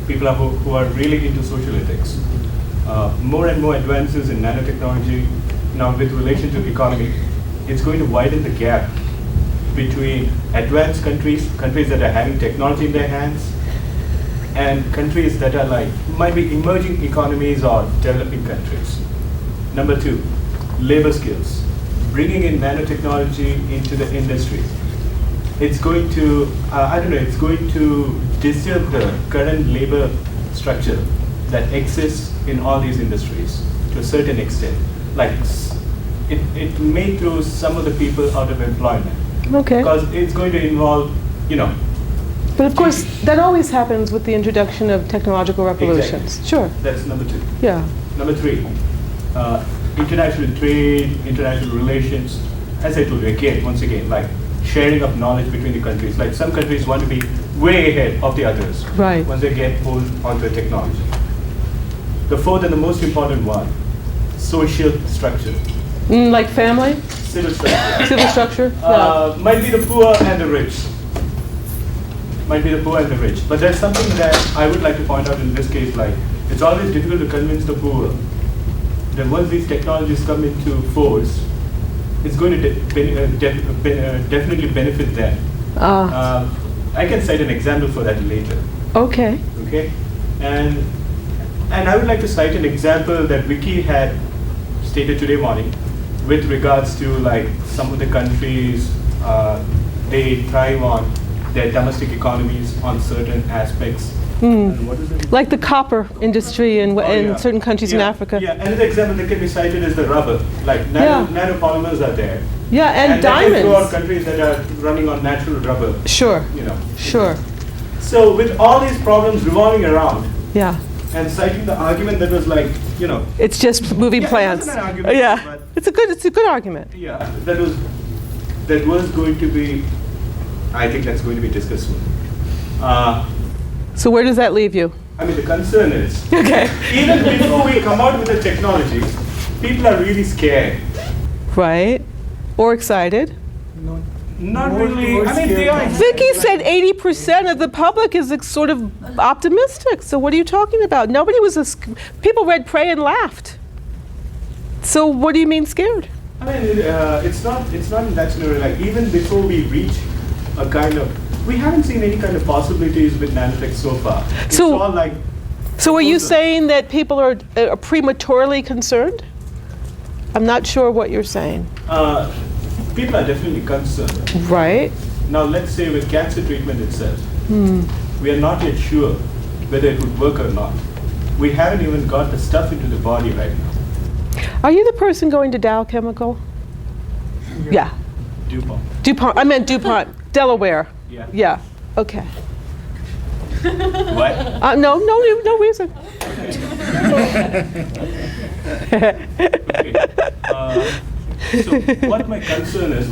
people who are really into social ethics. More and more advances in nanotechnology, now with relation to economy, it's going to widen the gap between advanced countries that are having technology in their hands, and countries that are might be emerging economies or developing countries. Number two, labor skills. Bringing in nanotechnology into the industry. It's going to, it's going to disturb the current labor structure that exists in all these industries to a certain extent. It may throw some of the people out of employment. Okay. Because it's going to involve, But of course, that always happens with the introduction of technological revolutions. Exactly. Sure. That's number two. Yeah. Number three, international trade, international relations. As I told you once again, sharing of knowledge between the countries. Some countries want to be way ahead of the others. Right. Once they get hold onto the technology. The fourth and the most important one, social structure, Like family? civil structure. Civil structure? Yeah. Might be the poor and the rich. But there's something that I would like to point out in this case, it's always difficult to convince the poor that once these technologies come into force, it's going to definitely benefit them. I can cite an example for that later. Okay. Okay, and I would like to cite an example that Vicky had stated today morning with regards to some of the countries they thrive on their domestic economies on certain aspects. And what is it? Like the copper industry in Yeah. certain countries in Africa. Yeah, another example that can be cited is the rubber. Nanopolymers are there. Yeah, and then you throw out diamonds. countries that are running on natural rubber. Sure. Sure. So with all these problems revolving around, Yeah. and citing the argument that was It's just moving Yeah, it plants. wasn't an argument, Yeah. but- It's a good argument. that was going to be, I think that's going to be discussed soon. So where does that leave you? The concern is, Okay. even before we come out with the technology, people are really scared. Right. Or excited. Not More- really, more they are. scared. Vicky said 80% of the public is sort of optimistic. So what are you talking about? Nobody was people read Pray and laughed. So what do you mean scared? It's not in that scenario. Even before we reach a kind of, we haven't seen any kind of possibilities with nanotech so far. It's So- all So are you proposals. saying that people are prematurely concerned? I'm not sure what you're saying. People are definitely concerned. Right. Now, let's say with cancer treatment itself, we are not yet sure whether it would work or not. We haven't even got the stuff into the body right now. Are you the person going to Dow Chemical? Yeah. DuPont. DuPont. I meant DuPont, Delaware. Yeah. Yeah. Okay. What? No reason. Okay. So what my concern is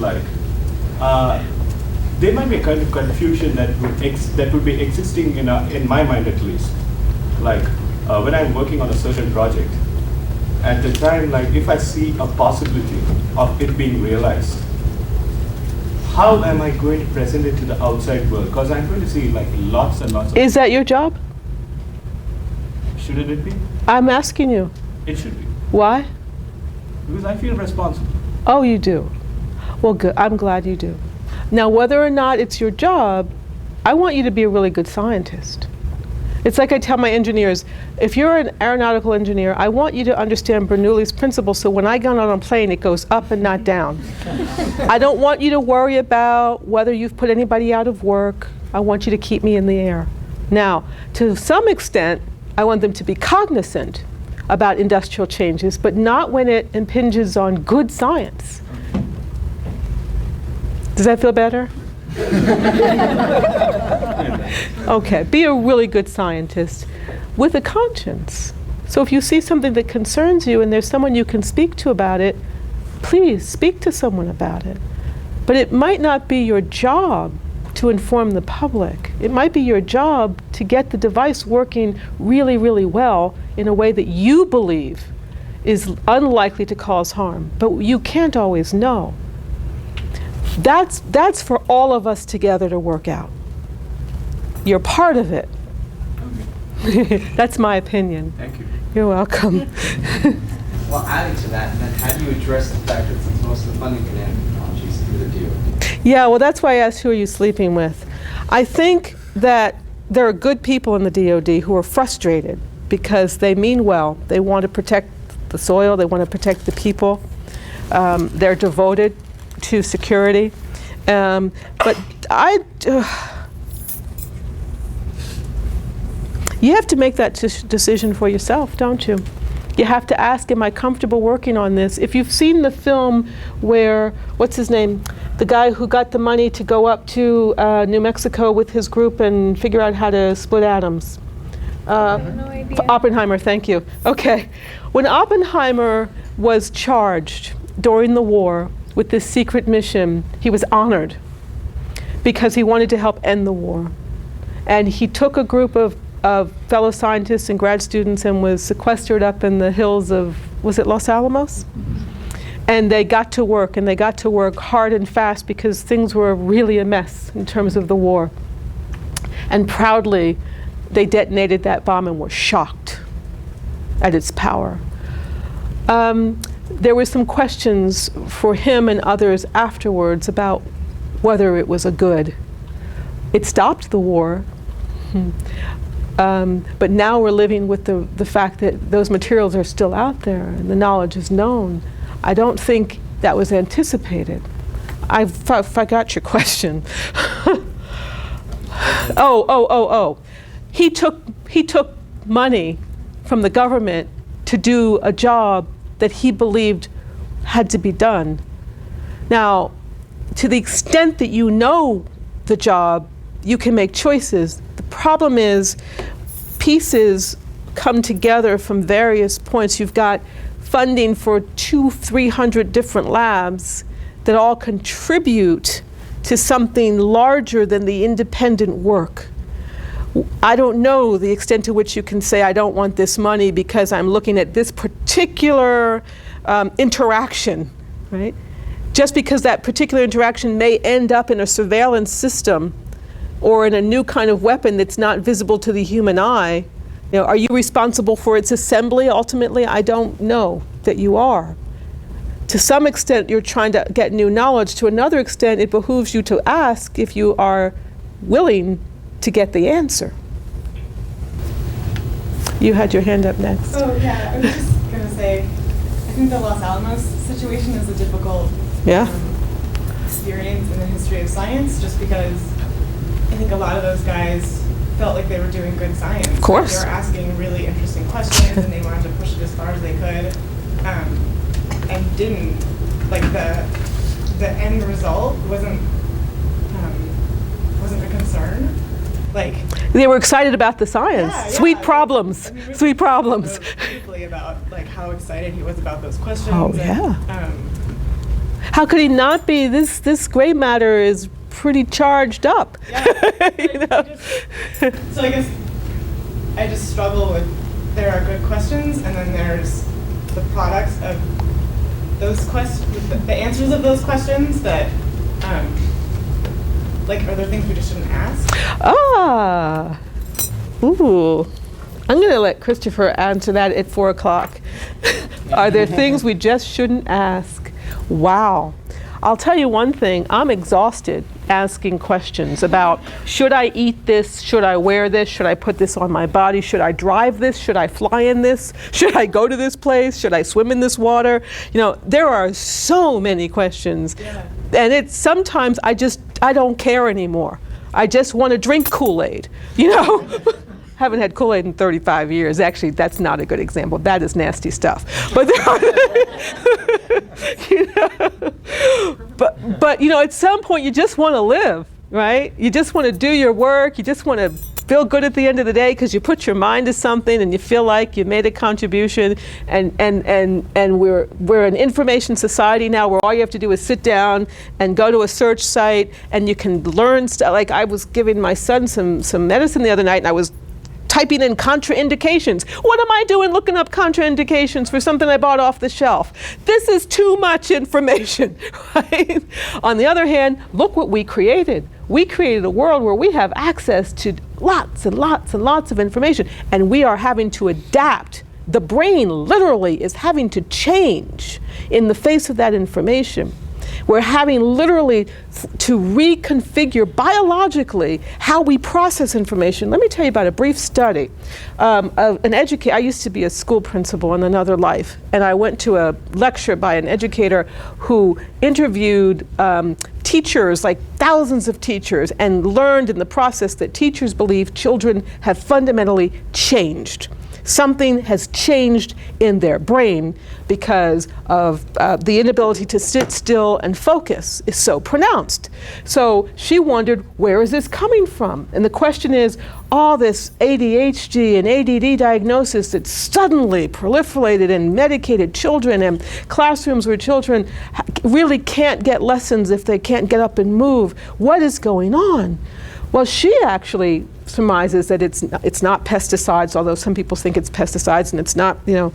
there might be a kind of confusion that would be existing in my mind at least. When I'm working on a certain project, at the time, if I see a possibility of it being realized, how am I going to present it to the outside world? Because I'm going to see lots and lots of. Is that your job? Shouldn't it be? I'm asking you. It should be. Why? Because I feel responsible. Oh, you do. Well, good. I'm glad you do. Now, whether or not it's your job, I want you to be a really good scientist. It's like I tell my engineers, if you're an aeronautical engineer, I want you to understand Bernoulli's principle, so when I get on a plane, it goes up and not down. I don't want you to worry about whether you've put anybody out of work. I want you to keep me in the air. Now, to some extent, I want them to be cognizant about industrial changes, but not when it impinges on good science. Does that feel better? Okay, be a really good scientist with a conscience. So if you see something that concerns you and there's someone you can speak to about it, please speak to someone about it. But it might not be your job to inform the public. It might be your job to get the device working really, really well in a way that you believe is unlikely to cause harm. But you can't always know. That's for all of us together to work out. You're part of it. That's my opinion. Thank you. You're welcome. Well, adding to that, then how do you address the fact that since most of the funding for nanotechnology is through the DoD? Yeah, well, that's why I asked who are you sleeping with. I think that there are good people in the DoD who are frustrated because they mean well. They want to protect the soil. They want to protect the people. They're devoted to security. But you have to make that decision for yourself, don't you? You have to ask, am I comfortable working on this? If you've seen the film where, what's his name? The guy who got the money to go up to New Mexico with his group and figure out how to split atoms. I have no idea. Oppenheimer, thank you. Okay. When Oppenheimer was charged during the war with this secret mission, he was honored because he wanted to help end the war. And he took a group of fellow scientists and grad students and was sequestered up in the hills of, was it Los Alamos? And they got to work, and they got to work hard and fast because things were really a mess in terms of the war. And proudly, they detonated that bomb and were shocked at its power. There were some questions for him and others afterwards about whether it was a good. It stopped the war. But now we're living with the fact that those materials are still out there and the knowledge is known. I don't think that was anticipated. I forgot your question. He took money from the government to do a job that he believed had to be done. Now, to the extent that you know the job, you can make choices. The problem is pieces come together from various points. You've got funding for 200-300 different labs that all contribute to something larger than the independent work. I don't know the extent to which you can say, I don't want this money because I'm looking at this particular interaction, right? Just because that particular interaction may end up in a surveillance system or in a new kind of weapon that's not visible to the human eye, you know, are you responsible for its assembly ultimately? I don't know that you are. To some extent, you're trying to get new knowledge. To another extent, it behooves you to ask if you are willing to get the answer. You had your hand up next. Oh yeah, I was just going to say, I think the Los Alamos situation is a difficult experience in the history of science, just because I think a lot of those guys felt like they were doing good science. Of course. They were asking really interesting questions and they wanted to push it as far as they could, and didn't. Like the end result wasn't a concern. Like, they were excited about the science. Yeah, Sweet yeah. problems. I mean, Sweet problems. Briefly about like how excited he was about those questions. Oh, and, yeah. How could he not be? This gray matter is pretty charged up. Yeah. You know? So I guess I just struggle with, there are good questions and then there's the products of those questions, the answers of those questions that, like, are there things we just shouldn't ask? Ooh. I'm going to let Christopher answer that at 4 o'clock. Are there things we just shouldn't ask? Wow. I'll tell you one thing, I'm exhausted asking questions about, should I eat this? Should I wear this? Should I put this on my body? Should I drive this? Should I fly in this? Should I go to this place? Should I swim in this water? You know, there are so many questions. Yeah. And it's sometimes I don't care anymore. I just want to drink Kool-Aid, you know? Haven't had Kool-Aid in 35 years. Actually, that's not a good example. That is nasty stuff. But you know, but you know, at some point you just want to live, right? You just want to do your work. You just want to feel good at the end of the day because you put your mind to something and you feel like you made a contribution. And we're an information society now where all you have to do is sit down and go to a search site and you can learn stuff. Like I was giving my son some medicine the other night and I was typing in contraindications. What am I doing looking up contraindications for something I bought off the shelf? This is too much information, right? On the other hand, look what we created. We created a world where we have access to lots and lots and lots of information, and we are having to adapt. The brain literally is having to change in the face of that information. We're having literally to reconfigure biologically how we process information. Let me tell you about a brief study of an educator. I used to be a school principal in another life, and I went to a lecture by an educator who interviewed teachers, like thousands of teachers, and learned in the process that teachers believe children have fundamentally changed. Something has changed in their brain because of the inability to sit still and focus is so pronounced. So she wondered, where is this coming from? And the question is, all this ADHD and ADD diagnosis that suddenly proliferated in medicated children and classrooms where children really can't get lessons if they can't get up and move. What is going on? Well, she actually surmises that it's not pesticides, although some people think it's pesticides and it's not, you know.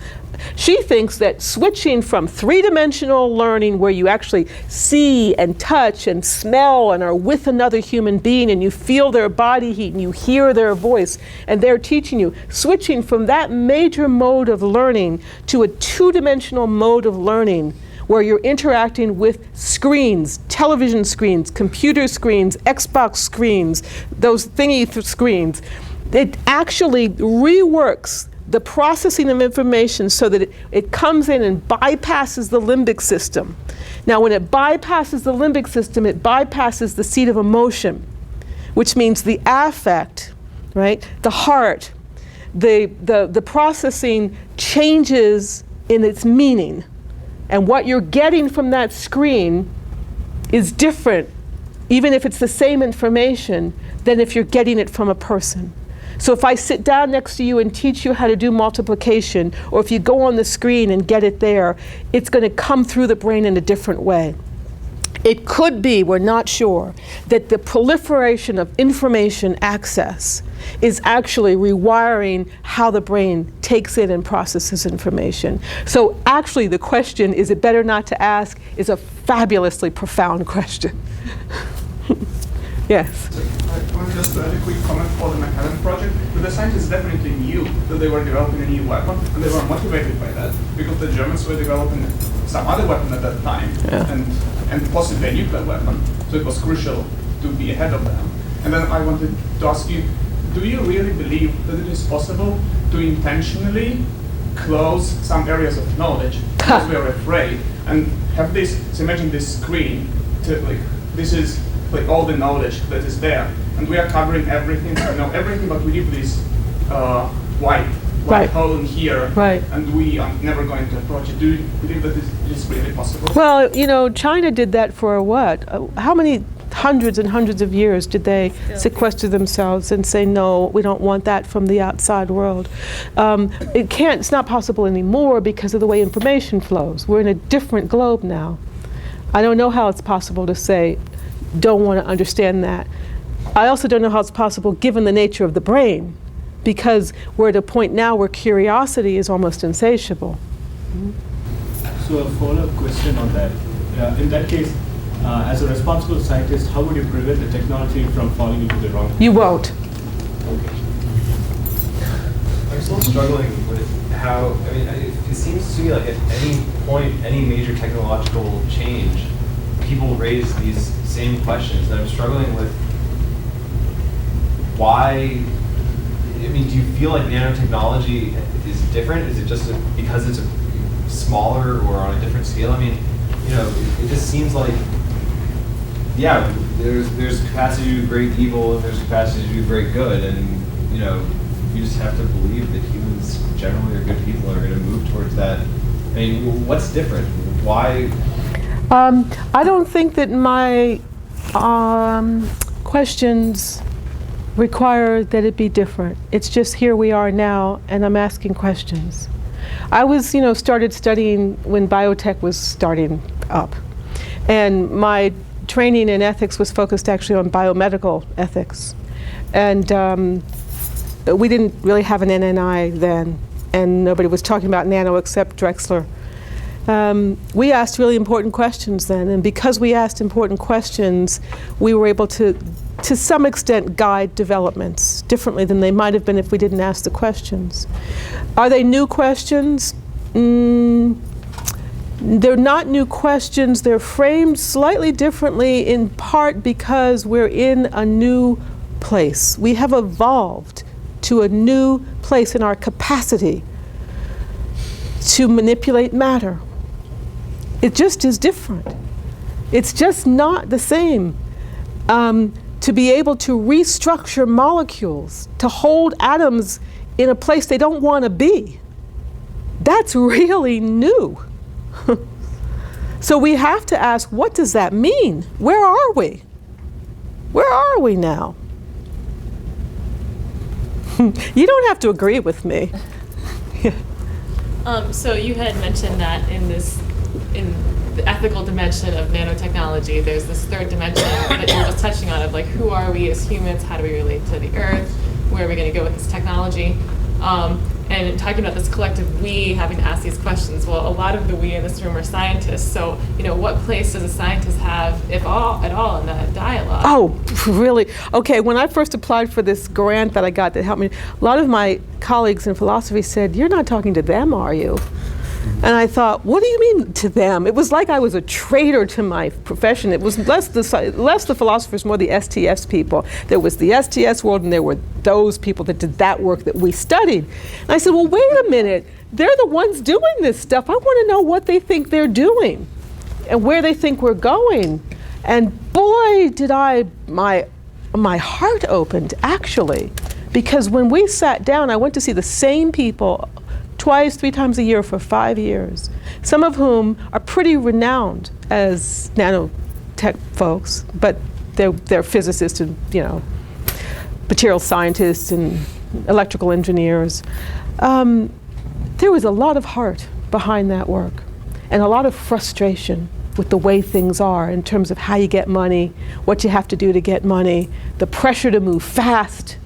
She thinks that switching from three-dimensional learning where you actually see and touch and smell and are with another human being and you feel their body heat and you hear their voice and they're teaching you, switching from that major mode of learning to a two-dimensional mode of learning where you're interacting with screens, television screens, computer screens, Xbox screens, those thingy screens. It actually reworks the processing of information so that it comes in and bypasses the limbic system. Now, when it bypasses the limbic system, it bypasses the seat of emotion, which means the affect, right? The heart, the processing changes in its meaning. And what you're getting from that screen is different, even if it's the same information, than if you're getting it from a person. So if I sit down next to you and teach you how to do multiplication, or if you go on the screen and get it there, it's going to come through the brain in a different way. It could be, we're not sure, that the proliferation of information access is actually rewiring how the brain takes in and processes information. So actually the question, is it better not to ask, is a fabulously profound question. Yes? I want just to add a quick comment for the Manhattan Project. But the scientists definitely knew that they were developing a new weapon, and they were motivated by that, because the Germans were developing some other weapon at that time, and possibly a nuclear weapon. So it was crucial to be ahead of them. And then I wanted to ask you, do you really believe that it is possible to intentionally close some areas of knowledge because we are afraid, and have this, so imagine this screen, to, like, this is like all the knowledge that is there, and we are covering everything, so we know everything, but we leave this white hole in here, and we are never going to approach it. Do you believe that it is really possible? Well, you know, China did that for what? How many hundreds and hundreds of years did they sequester themselves and say, no, we don't want that from the outside world? It's not possible anymore because of the way information flows. We're in a different globe now. I don't know how it's possible to say, don't want to understand that. I also don't know how it's possible given the nature of the brain, because we're at a point now where curiosity is almost insatiable. So a follow-up question on that. In that case, as a responsible scientist, how would you prevent the technology from falling into the wrong hands? You won't. Okay. I'm still struggling with how, I mean, it seems to me like at any point, any major technological change people raise these same questions, and I'm struggling with why. I mean, do you feel like nanotechnology is different? Is it just because it's a smaller or on a different scale? I mean, it just seems like, yeah, there's capacity to do great evil and there's capacity to do great good, and you just have to believe that humans generally are good people and are going to move towards that. I mean, what's different? Why? I don't think that my questions require that it be different. It's just here we are now, and I'm asking questions. I was, started studying when biotech was starting up, and my training in ethics was focused actually on biomedical ethics, and we didn't really have an NNI then, and nobody was talking about nano except Drexler. We asked really important questions then, and because we asked important questions, we were able to some extent guide developments differently than they might have been if we didn't ask the questions. Are they new questions? They're not new questions. They're framed slightly differently, in part because we're in a new place. We have evolved to a new place in our capacity to manipulate matter. It just is different. It's just not the same. To be able to restructure molecules, to hold atoms in a place they don't want to be, that's really new. So we have to ask, what does that mean? Where are we? Where are we now? You don't have to agree with me. So you had mentioned that in the ethical dimension of nanotechnology, there's this third dimension that you were just touching on of like, who are we as humans? How do we relate to the earth? Where are we going to go with this technology? And talking about this collective we having to ask these questions. Well, a lot of the we in this room are scientists. So, what place does a scientist have, if all, at all, in that dialogue? Oh, really? Okay, when I first applied for this grant that I got that helped me, a lot of my colleagues in philosophy said, "You're not talking to them, are you?" And I thought, what do you mean to them? It was like I was a traitor to my profession. It was less the philosophers, more the STS people. There was the STS world, and there were those people that did that work that we studied. And I said, well, wait a minute. They're the ones doing this stuff. I want to know what they think they're doing and where they think we're going. And boy, did my heart opened, actually. Because when we sat down, I went to see the same people twice, 3 times a year for 5 years, some of whom are pretty renowned as nanotech folks, but they're physicists and material scientists and electrical engineers. There was a lot of heart behind that work and a lot of frustration with the way things are in terms of how you get money, what you have to do to get money, the pressure to move fast,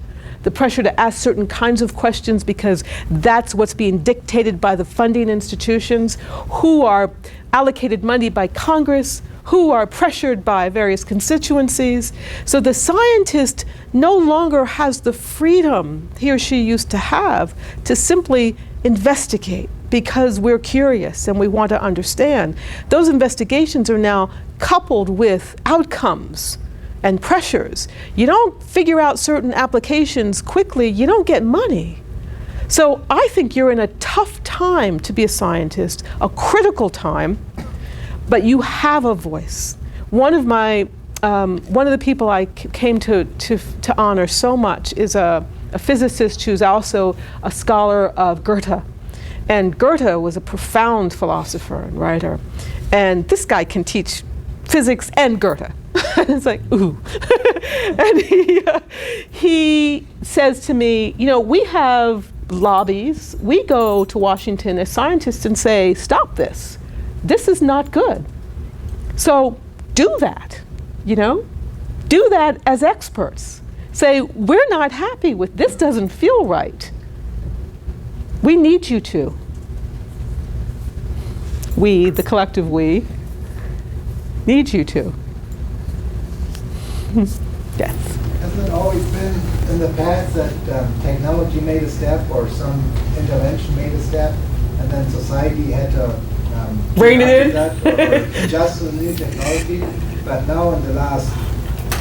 the pressure to ask certain kinds of questions because that's what's being dictated by the funding institutions, who are allocated money by Congress, who are pressured by various constituencies. So the scientist no longer has the freedom he or she used to have to simply investigate because we're curious and we want to understand. Those investigations are now coupled with outcomes and pressures. You don't figure out certain applications quickly, you don't get money. So I think you're in a tough time to be a scientist, a critical time, but you have a voice. One of the people I came to honor so much is a physicist who's also a scholar of Goethe. And Goethe was a profound philosopher and writer. And this guy can teach physics and Goethe. It's like, ooh. And he says to me, we have lobbies. We go to Washington as scientists and say, stop this. This is not good. So do that, Do that as experts. Say, we're not happy with this, doesn't feel right. We need you to. We, the collective we, need you to. Yes. Hasn't it always been in the past that technology made a step or some intervention made a step, and then society had to Rein it in. Or just the new technology. But now in the last,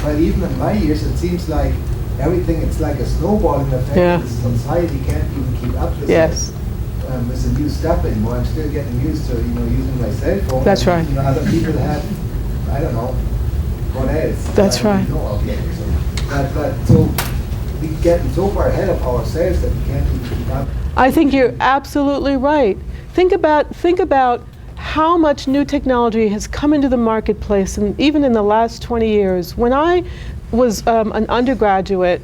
well, even in my years, it seems like everything, it's like a snowballing effect. Yeah. The society can't even keep up with Yes. with the new stuff anymore. I'm still getting used to, using my cell phone. That's and, right. Other people have, I don't know, what else. That's I don't right. know of yet. But so we're getting so far ahead of ourselves that we can't even keep up. I think you're absolutely right. Think about how much new technology has come into the marketplace, and even in the last 20 years. When I was an undergraduate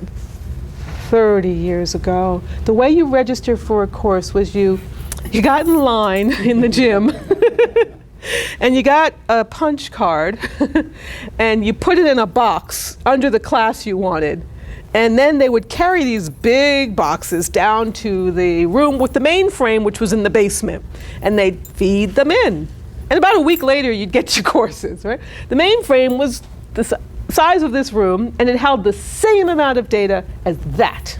30 years ago, the way you register for a course was you got in line in the gym and you got a punch card and you put it in a box under the class you wanted. And then they would carry these big boxes down to the room with the mainframe, which was in the basement, and they'd feed them in. And about a week later, you'd get your courses, right? The mainframe was the size of this room, and it held the same amount of data as that.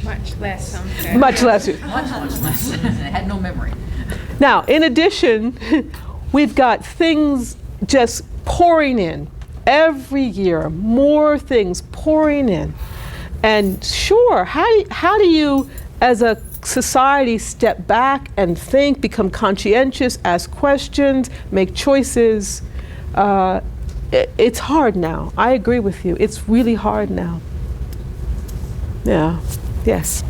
Much less, I'm sure. Much less. Much less. It had no memory. Now, in addition, we've got things just pouring in. Every year, more things pouring in. And sure, how do you, as a society, step back and think, become conscientious, ask questions, make choices? It's hard now. I agree with you. It's really hard now. Yeah. Yes.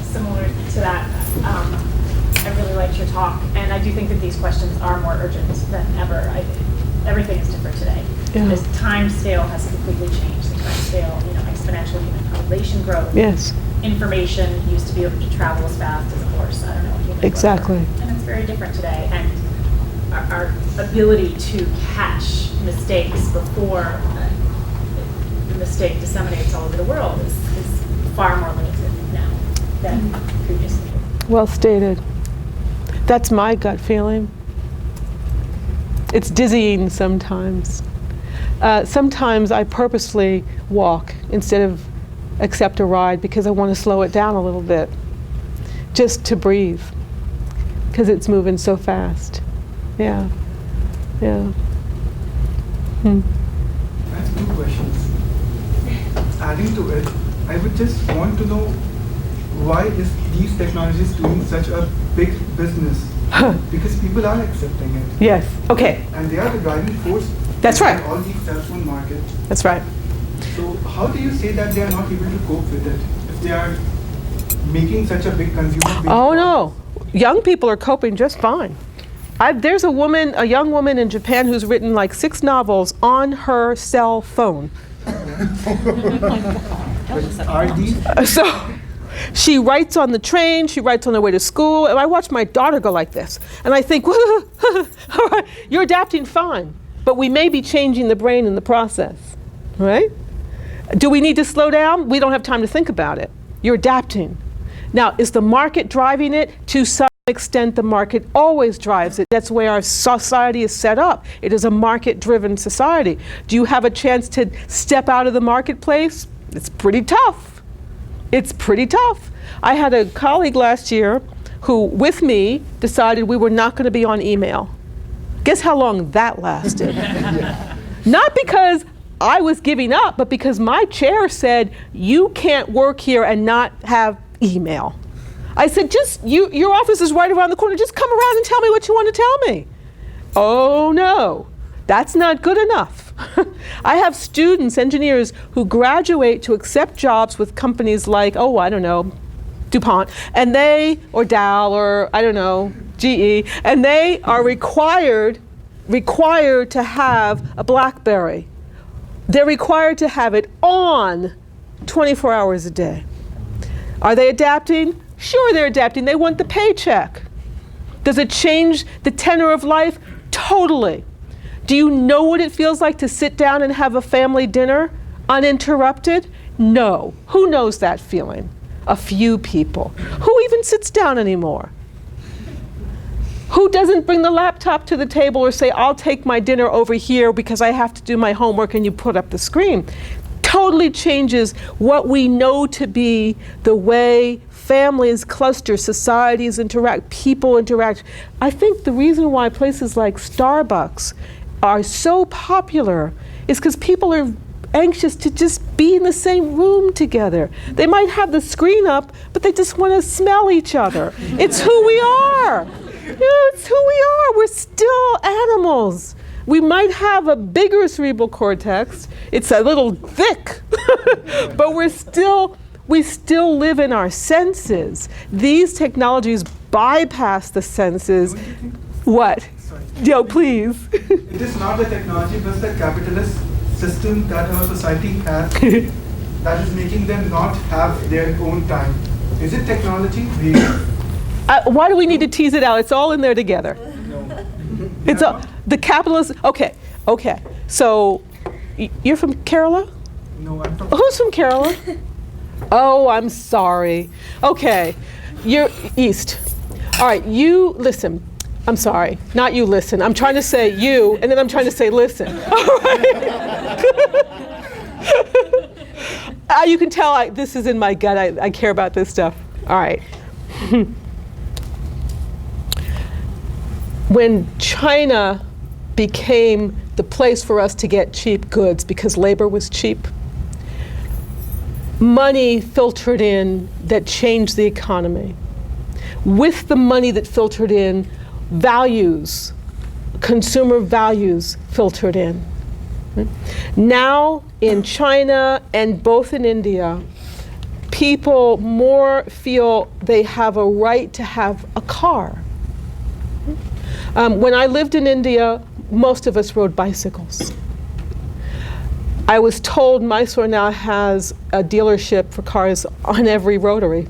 Similar to that, I really liked your talk, and I do think that these questions are more urgent than ever. Everything is different today. Yeah. This time scale has completely changed. The time scale, exponential human population growth. Yes. Information used to be able to travel as fast as a horse. I don't know if you know. Exactly. And it's very different today. And our ability to catch mistakes before the mistake disseminates all over the world is far more limited now than previously. Well stated. That's my gut feeling. It's dizzying sometimes. Sometimes I purposely walk instead of accept a ride because I want to slow it down a little bit, just to breathe, because it's moving so fast. Yeah, yeah. I have two questions. Adding to it, I would just want to know why is these technologies doing such a big business? Because people are accepting it. Yes. Okay. And they are the driving force. That's right. All these cell phone market. That's right. So how do you say that they are not able to cope with it if they are making such a big consumer base? Oh no, young people are coping just fine. There's a young woman in Japan who's written like 6 novels on her cell phone. Are these? So she writes on the train, she writes on the way to school, and I watch my daughter go like this. And I think, you're adapting fine, but we may be changing the brain in the process, right? Do we need to slow down? We don't have time to think about it. You're adapting. Now, is the market driving it? To some extent, the market always drives it. That's the way our society is set up. It is a market-driven society. Do you have a chance to step out of the marketplace? It's pretty tough. It's pretty tough. I had a colleague last year who, with me, decided we were not going to be on email. Guess how long that lasted? Not because I was giving up, but because my chair said, you can't work here and not have email. I said, your office is right around the corner. Just come around and tell me what you want to tell me. Oh no, that's not good enough. I have students, engineers, who graduate to accept jobs with companies like, I don't know, DuPont, and or Dow, or I don't know, GE, and they are required to have a BlackBerry. They're required to have it on 24 hours a day. Are they adapting? Sure, they're adapting. They want the paycheck. Does it change the tenor of life? Totally. Do you know what it feels like to sit down and have a family dinner uninterrupted? No. Who knows that feeling? A few people. Who even sits down anymore? Who doesn't bring the laptop to the table or say, I'll take my dinner over here because I have to do my homework, and you put up the screen? Totally changes what we know to be the way families cluster, societies interact, people interact. I think the reason why places like Starbucks are so popular is because people are anxious to just be in the same room together. They might have the screen up, but they just want to smell each other. It's who we are. It's who we are. We're still animals. We might have a bigger cerebral cortex. It's a little thick, but we still live in our senses. These technologies bypass the senses. What? Sorry. Yo, please. It is not the technology, but the capitalist system that our society has that is making them not have their own time. Is it technology? Really? Why do we need to tease it out? It's all in there together. No. It's all, the capitalist. Okay. So, you're from Kerala? No, I'm from. Who's from Kerala? Oh, I'm sorry. Okay, you're East. All right, you listen. I'm sorry, not you listen. I'm trying to say you, and then I'm trying to say listen. All right. You can tell this is in my gut. I care about this stuff. All right. When China became the place for us to get cheap goods because labor was cheap, money filtered in that changed the economy. With the money that filtered in, values, consumer values filtered in. Now in China and both in India, people more feel they have a right to have a car. When I lived in India, most of us rode bicycles. I was told Mysore now has a dealership for cars on every rotary.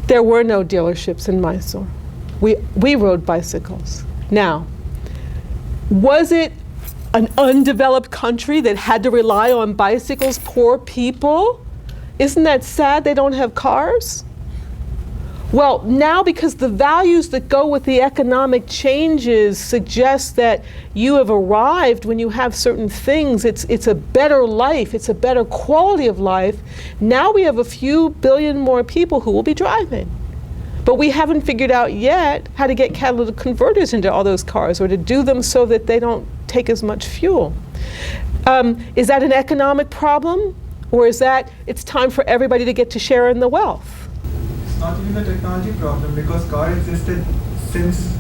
There were no dealerships in Mysore. We rode bicycles. Now, was it an undeveloped country that had to rely on bicycles, poor people? Isn't that sad they don't have cars? Well, now because the values that go with the economic changes suggest that you have arrived when you have certain things, it's a better life, it's a better quality of life. Now we have a few billion more people who will be driving. But we haven't figured out yet how to get catalytic converters into all those cars or to do them so that they don't take as much fuel. Is that an economic problem? Or is that it's time for everybody to get to share in the wealth? Not even a technology problem because car existed since.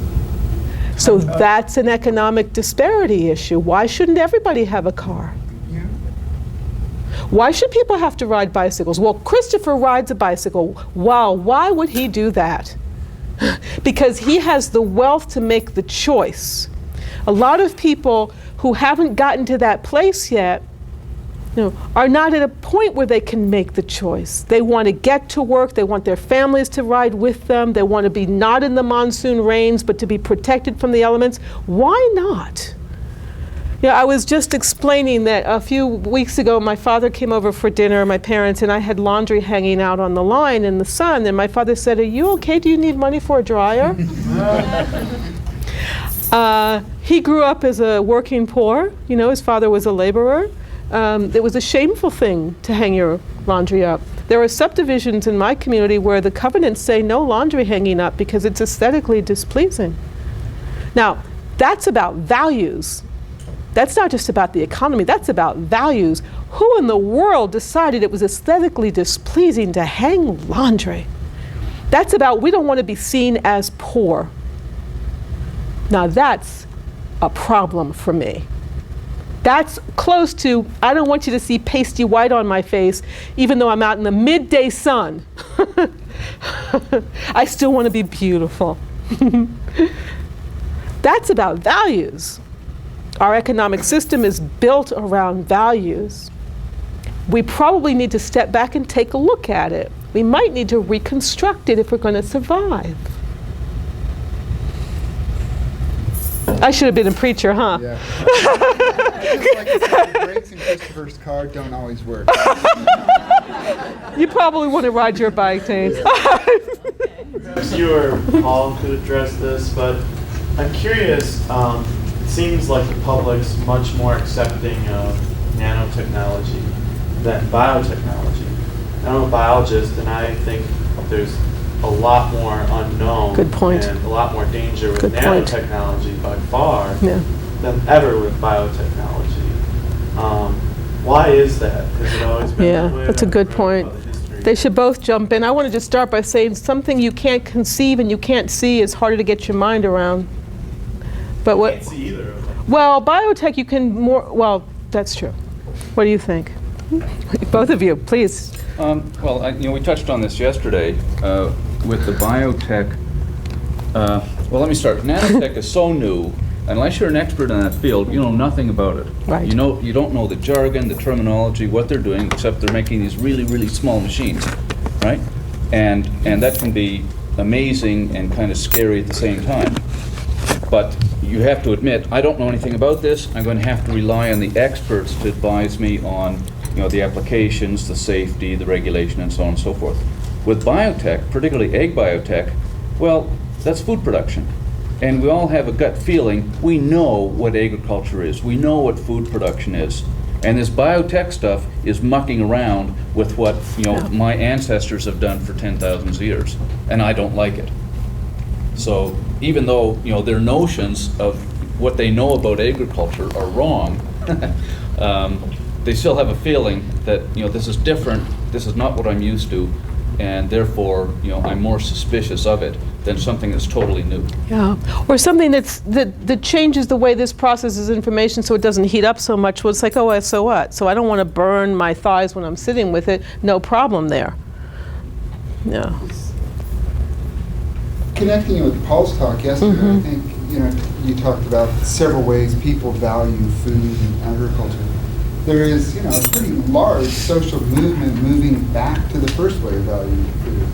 So that's an economic disparity issue. Why shouldn't everybody have a car? Yeah. Why should people have to ride bicycles? Well, Christopher rides a bicycle. Wow, why would he do that? Because he has the wealth to make the choice. A lot of people who haven't gotten to that place yet are not at a point where they can make the choice. They want to get to work, they want their families to ride with them, they want to be not in the monsoon rains, but to be protected from the elements. Why not? I was just explaining that a few weeks ago, my father came over for dinner, my parents, and I had laundry hanging out on the line in the sun, and my father said, "Are you okay? Do you need money for a dryer?" He grew up as a working poor. His father was a laborer. It was a shameful thing to hang your laundry up. There are subdivisions in my community where the covenants say no laundry hanging up because it's aesthetically displeasing. Now, that's about values. That's not just about the economy, that's about values. Who in the world decided it was aesthetically displeasing to hang laundry? That's about we don't want to be seen as poor. Now that's a problem for me. That's close to, I don't want you to see pasty white on my face, even though I'm out in the midday sun. I still want to be beautiful. That's about values. Our economic system is built around values. We probably need to step back and take a look at it. We might need to reconstruct it if we're going to survive. I should have been a preacher, huh? Yeah. I just like to say the brakes in Christopher's car don't always work. You probably want to ride your bike, James. You or Paul could address this, but I'm curious. It seems like the public's much more accepting of nanotechnology than biotechnology. I'm a biologist, and I think there's a lot more unknown. Good point. And a lot more danger with Good point. nanotechnology by far Yeah. than ever with biotechnology. Why is that? Has it always been that way? That's a good point. About the history. They should both jump in. I want to just start by saying something you can't conceive and you can't see is harder to get your mind around. But what? Can't see either of them. Well, biotech you can more. Well, that's true. What do you think? Both of you, please. Well, we touched on this yesterday with the biotech. Well, let me start. Nanotech is so new. Unless you're an expert in that field, you know nothing about it. Right. You don't know the jargon, the terminology, what they're doing, except they're making these really, really small machines, right? And that can be amazing and kind of scary at the same time. But you have to admit, I don't know anything about this. I'm going to have to rely on the experts to advise me on, the applications, the safety, the regulation, and so on and so forth. With biotech, particularly egg biotech, well, that's food production. And we all have a gut feeling, we know what agriculture is, we know what food production is. And this biotech stuff is mucking around with what, my ancestors have done for 10,000 years, and I don't like it. So even though, their notions of what they know about agriculture are wrong, they still have a feeling that, this is different, this is not what I'm used to, and therefore, I'm more suspicious of it than something that's totally new. Yeah, or something that changes the way this processes information so it doesn't heat up so much. Well, it's like, oh, so what? So I don't want to burn my thighs when I'm sitting with it. No problem there. Yeah. Connecting it with Paul's talk yesterday, I think, you talked about several ways people value food and agriculture. There is, a pretty large social movement moving back to the first way of valuing food.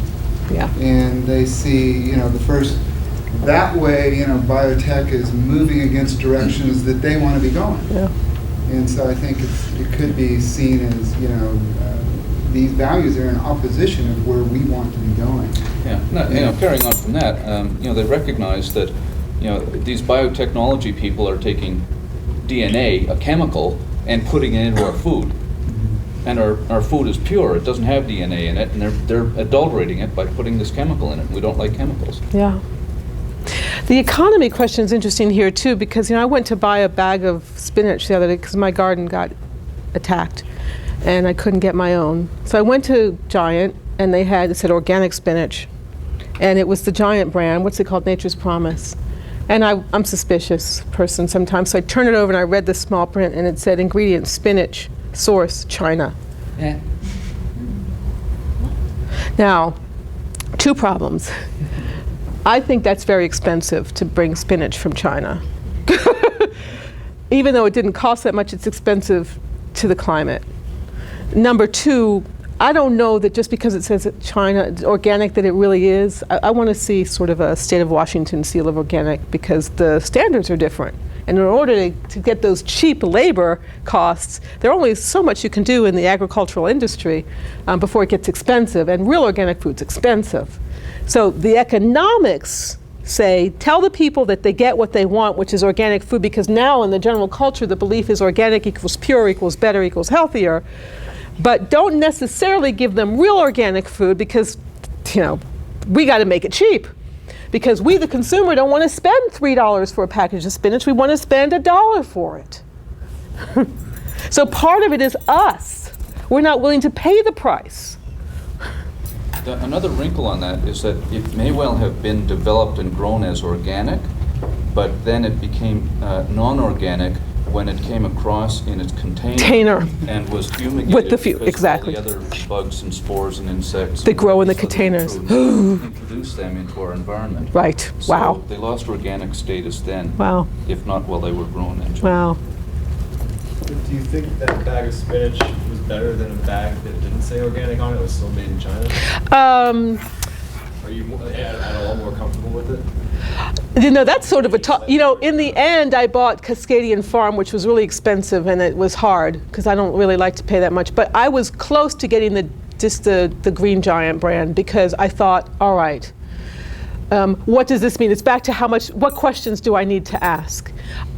Yeah. And they see, that way, biotech is moving against directions that they want to be going. Yeah. And so I think it could be seen as, these values are in opposition of where we want to be going. Yeah, carrying on from that, they recognize that, these biotechnology people are taking DNA, a chemical, and putting it into our food. And our food is pure, it doesn't have DNA in it, and they're adulterating it by putting this chemical in it. We don't like chemicals. Yeah. The economy question is interesting here too, because I went to buy a bag of spinach the other day because my garden got attacked and I couldn't get my own. So I went to Giant and it said organic spinach, and it was the Giant brand. What's it called? Nature's Promise. And I'm a suspicious person sometimes, so I turned it over and I read the small print and it said ingredients: spinach, source China. Yeah. Now, two problems. I think that's very expensive to bring spinach from China. Even though it didn't cost that much, it's expensive to the climate. Number two, I don't know that just because it says China organic that it really is. I want to see sort of a state of Washington seal of organic, because the standards are different. And in order to get those cheap labor costs, there are only so much you can do in the agricultural industry before it gets expensive, and real organic food's expensive. So the economics say, tell the people that they get what they want, which is organic food, because now in the general culture the belief is organic equals pure equals better equals healthier. But don't necessarily give them real organic food, because we got to make it cheap. Because we, the consumer, don't want to spend $3 for a package of spinach. We want to spend $1 for it. So part of it is us. We're not willing to pay the price. Another wrinkle on that is that it may well have been developed and grown as organic, but then it became non-organic when it came across in its container and was fumigated with the exactly. All the other bugs and spores and insects that grow in the containers introduce them into our environment. Right. So wow. They lost organic status then. Wow. If not while they were grown in China. Wow. Do you think that bag of spinach was better than a bag that didn't say organic on it? It was still made in China? Are you at all more comfortable with it? That's sort of in the end, I bought Cascadian Farm, which was really expensive, and it was hard because I don't really like to pay that much. But I was close to getting the Green Giant brand, because I thought, all right, what does this mean? It's back to what questions do I need to ask?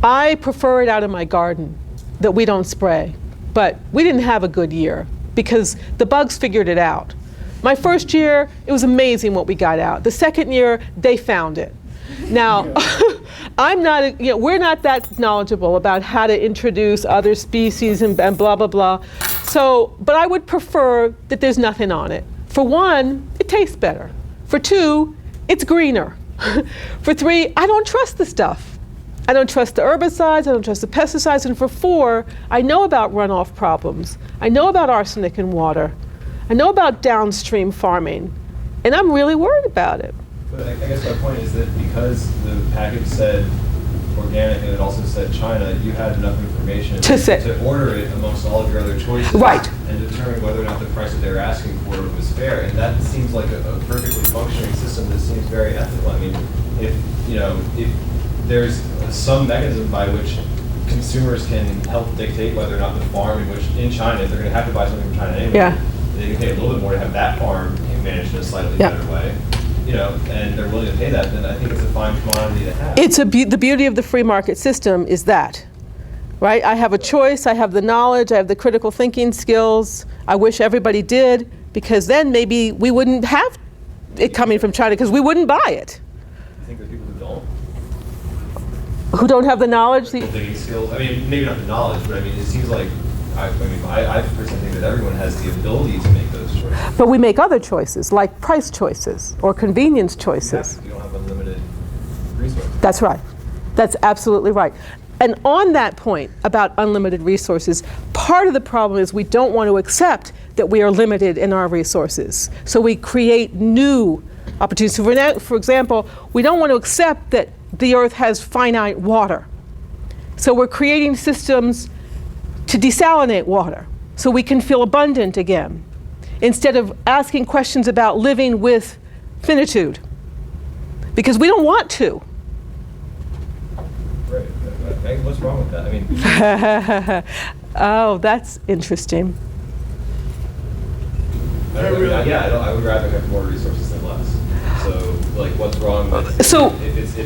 I prefer it out of my garden that we don't spray, but we didn't have a good year. because the bugs figured it out. My first year, it was amazing what we got out. The second year, they found it. Now, we're not that knowledgeable about how to introduce other species and blah, blah, blah. So, but I would prefer that there's nothing on it. For one, it tastes better. For two, it's greener. For three, I don't trust the stuff. I don't trust the herbicides, I don't trust the pesticides. And for four, I know about runoff problems. I know about arsenic in water. I know about downstream farming. And I'm really worried about it. But I guess my point is that because the package said organic and it also said China, you had enough information to order it amongst all of your other choices, right, and determine whether or not the price that they were asking for was fair. And that seems like a perfectly functioning system that seems very ethical. I mean, if there's some mechanism by which consumers can help dictate whether or not the farm in China, if they're going to have to buy something from China anyway, they can pay a little bit more to have that farm managed in a slightly better way. And they're willing to pay that, then I think it's a fine commodity to have. It's the beauty of the free market system is that, right? I have a choice, I have the knowledge, I have the critical thinking skills. I wish everybody did, because then maybe we wouldn't have it coming from China, because we wouldn't buy it. I think there's people who don't. Who don't have the knowledge? Critical thinking skills. I mean, maybe not the knowledge, but I mean, it seems like, I personally think that everyone has the ability to make those choices. But we make other choices, like price choices or convenience choices. You don't have unlimited resources. That's right. That's absolutely right. And on that point about unlimited resources, part of the problem is we don't want to accept that we are limited in our resources. So we create new opportunities. So for example, we don't want to accept that the Earth has finite water. So we're creating systems to desalinate water so we can feel abundant again, instead of asking questions about living with finitude, because we don't want to. Right. What's wrong with that? I mean, oh, that's interesting. I would rather have more resources than less. So, like, what's wrong with if it's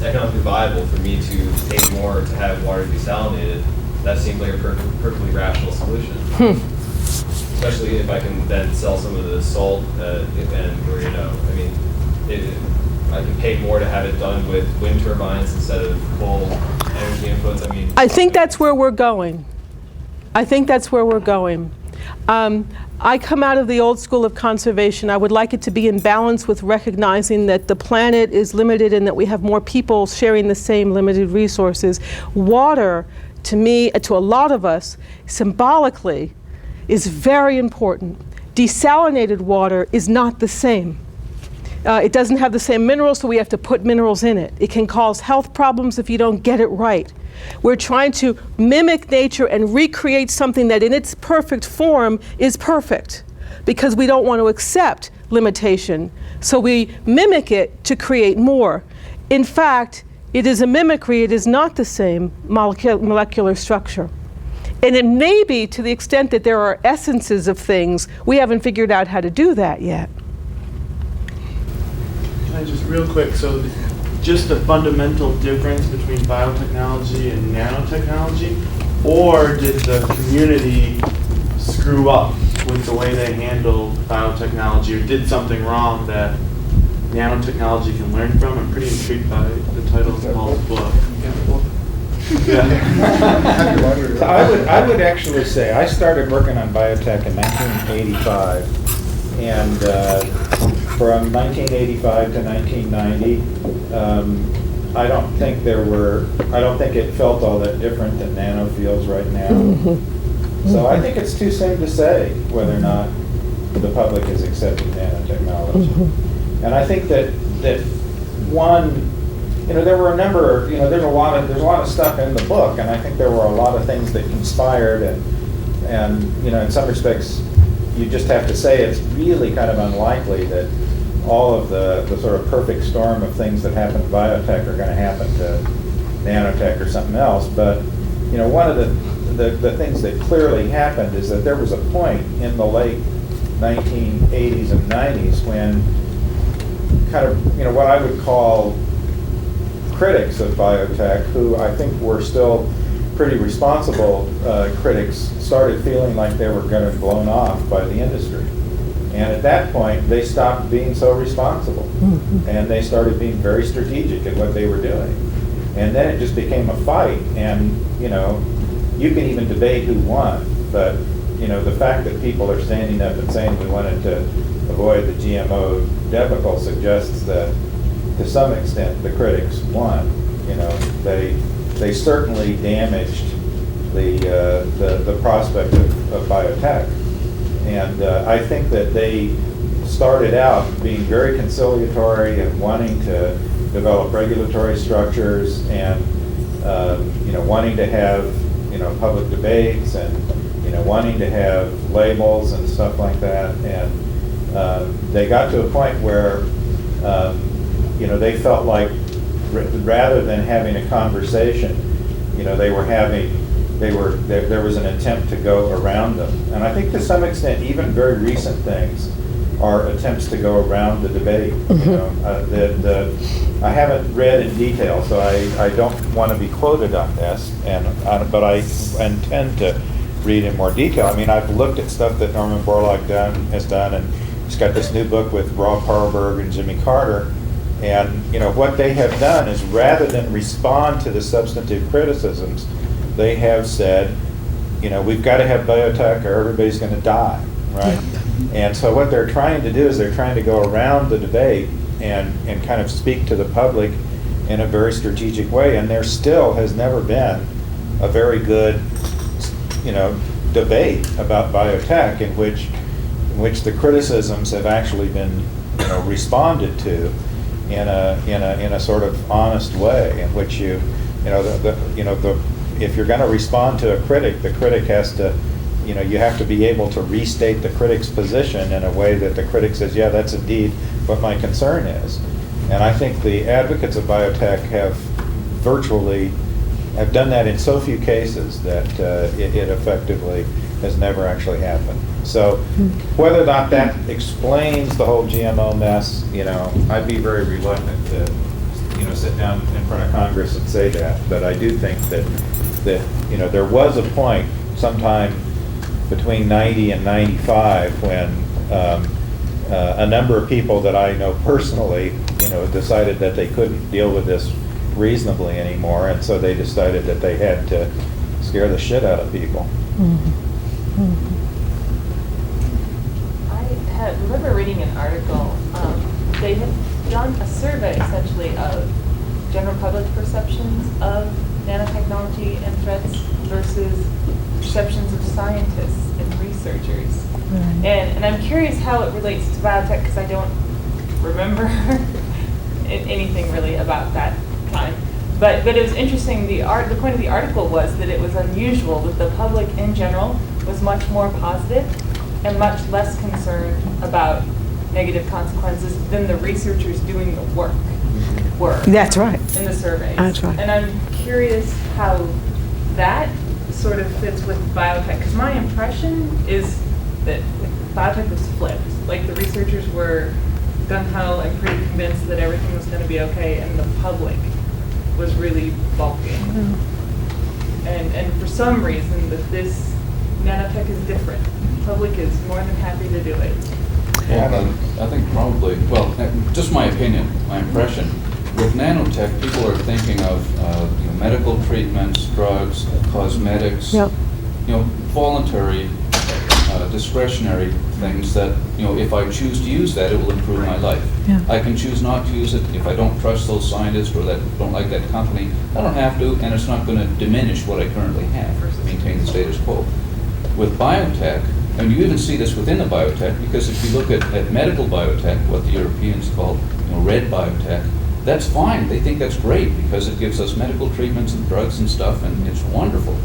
economically viable for me to pay more to have water desalinated? That seems like a perfectly rational solution. Especially if I can then sell some of the salt, I can pay more to have it done with wind turbines instead of coal energy inputs. I mean, I think that's where we're going. I come out of the old school of conservation. I would like it to be in balance with recognizing that the planet is limited and that we have more people sharing the same limited resources. Water, to me, to a lot of us, symbolically, is very important. Desalinated water is not the same. It doesn't have the same minerals, so we have to put minerals in it. It can cause health problems if you don't get it right. We're trying to mimic nature and recreate something that in its perfect form is perfect, because we don't want to accept limitation. So we mimic it to create more. In fact, it is a mimicry, it is not the same molecular structure. And it may be to the extent that there are essences of things, we haven't figured out how to do that yet. Can I just real quick, so just a fundamental difference between biotechnology and nanotechnology, or did the community screw up with the way they handled biotechnology, or did something wrong that nanotechnology can learn from? I'm pretty intrigued by the title of Paul's book. Yeah. So I would actually say I started working on biotech in 1985, and from 1985 to 1990, I don't think it felt all that different than nano feels right now. So I think it's too soon to say whether or not the public is accepting nanotechnology. And I think that one, there were a number, there's a lot of stuff in the book, and I think there were a lot of things that conspired, and in some respects, you just have to say it's really kind of unlikely that all of the sort of perfect storm of things that happen to biotech are going to happen to nanotech or something else. But one of the things that clearly happened is that there was a point in the late 1980s and 90s when kind of what I would call critics of biotech, who I think were still pretty responsible critics started feeling like they were going to be blown off by the industry. And at that point, they stopped being so responsible. And they started being very strategic in what they were doing. And then it just became a fight. And, you know, you can even debate who won. But, you know, the fact that people are standing up and saying we wanted to avoid the GMO debacle suggests that, to some extent, the critics won. You know, they certainly damaged the prospect of biotech. And I think that they started out being very conciliatory and wanting to develop regulatory structures and you know, wanting to have, you know, public debates and, you know, wanting to have labels and stuff like that. And they got to a point where you know, they felt like rather than having a conversation, you know, there was an attempt to go around them. And I think to some extent, even very recent things are attempts to go around the debate. You know, I haven't read in detail, so I don't want to be quoted on this, but I intend to read in more detail. I mean, I've looked at stuff that Norman Borlaug has done, and he's got this new book with Rob Parlberg and Jimmy Carter. And, you know, what they have done is, rather than respond to the substantive criticisms, they have said, you know, we've got to have biotech or everybody's going to die, right? And so what they're trying to do is they're trying to go around the debate and kind of speak to the public in a very strategic way. And there still has never been a very good, you know, debate about biotech in which the criticisms have actually been, you know, responded to in a sort of honest way, in which if you're going to respond to a critic, the critic has to, you know, you have to be able to restate the critic's position in a way that the critic says, yeah, that's indeed what my concern is. And I think the advocates of biotech have done that in so few cases that it effectively has never actually happened. So whether or not that explains the whole GMO mess, you know, I'd be very reluctant to, you know, sit down in front of Congress and say that. But I do think that you know, there was a point sometime between 90 and 95 when a number of people that I know personally, you know, decided that they couldn't deal with this reasonably anymore, and so they decided that they had to scare the shit out of people. I remember reading an article. They had done a survey essentially of general public perceptions of nanotechnology and threats versus perceptions of scientists and researchers. And I'm curious how it relates to biotech, because I don't remember anything really about that time. But it was interesting. The point of the article was that it was unusual that the public in general was much more positive and much less concerned about negative consequences than the researchers doing the work were. That's right. In the surveys. That's right. And I'm curious how that sort of fits with biotech, because my impression is that biotech was flipped. Like, the researchers were gung-ho and pretty convinced that everything was going to be okay, and the public was really balking. And for some reason, that this nanotech is different. The public is more than happy to do it. Well, I think probably, well, just my opinion, my impression. With nanotech, people are thinking of you know, medical treatments, drugs, cosmetics, you know, voluntary, discretionary things that, you know, if I choose to use that, it will improve my life. I can choose not to use it. If I don't trust those scientists or don't like that company, I don't have to, and it's not going to diminish what I currently have, maintain the status quo. With biotech, and you even see this within the biotech, because if you look at medical biotech, what the Europeans call, you know, red biotech, that's fine. They think that's great because it gives us medical treatments and drugs and stuff, and it's wonderful.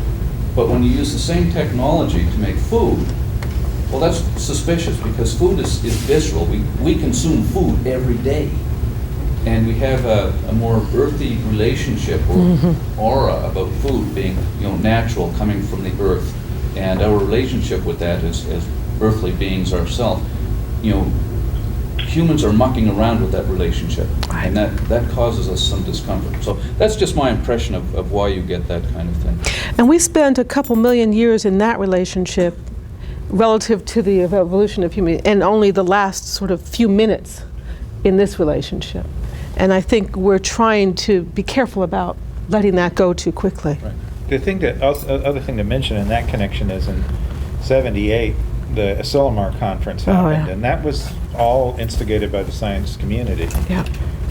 But when you use the same technology to make food, well, that's suspicious, because food is visceral. We consume food every day. And we have a more earthy relationship or aura about food being, you know, natural, coming from the earth. And our relationship with that as earthly beings ourselves, you know, humans are mucking around with that relationship, and that causes us some discomfort. So that's just my impression of why you get that kind of thing. And we spent a couple million years in that relationship relative to the evolution of human, and only the last sort of few minutes in this relationship. And I think we're trying to be careful about letting that go too quickly. Right. The thing that other thing to mention in that connection is in '78, the Asilomar conference happened, and that was all instigated by the science community. Yeah.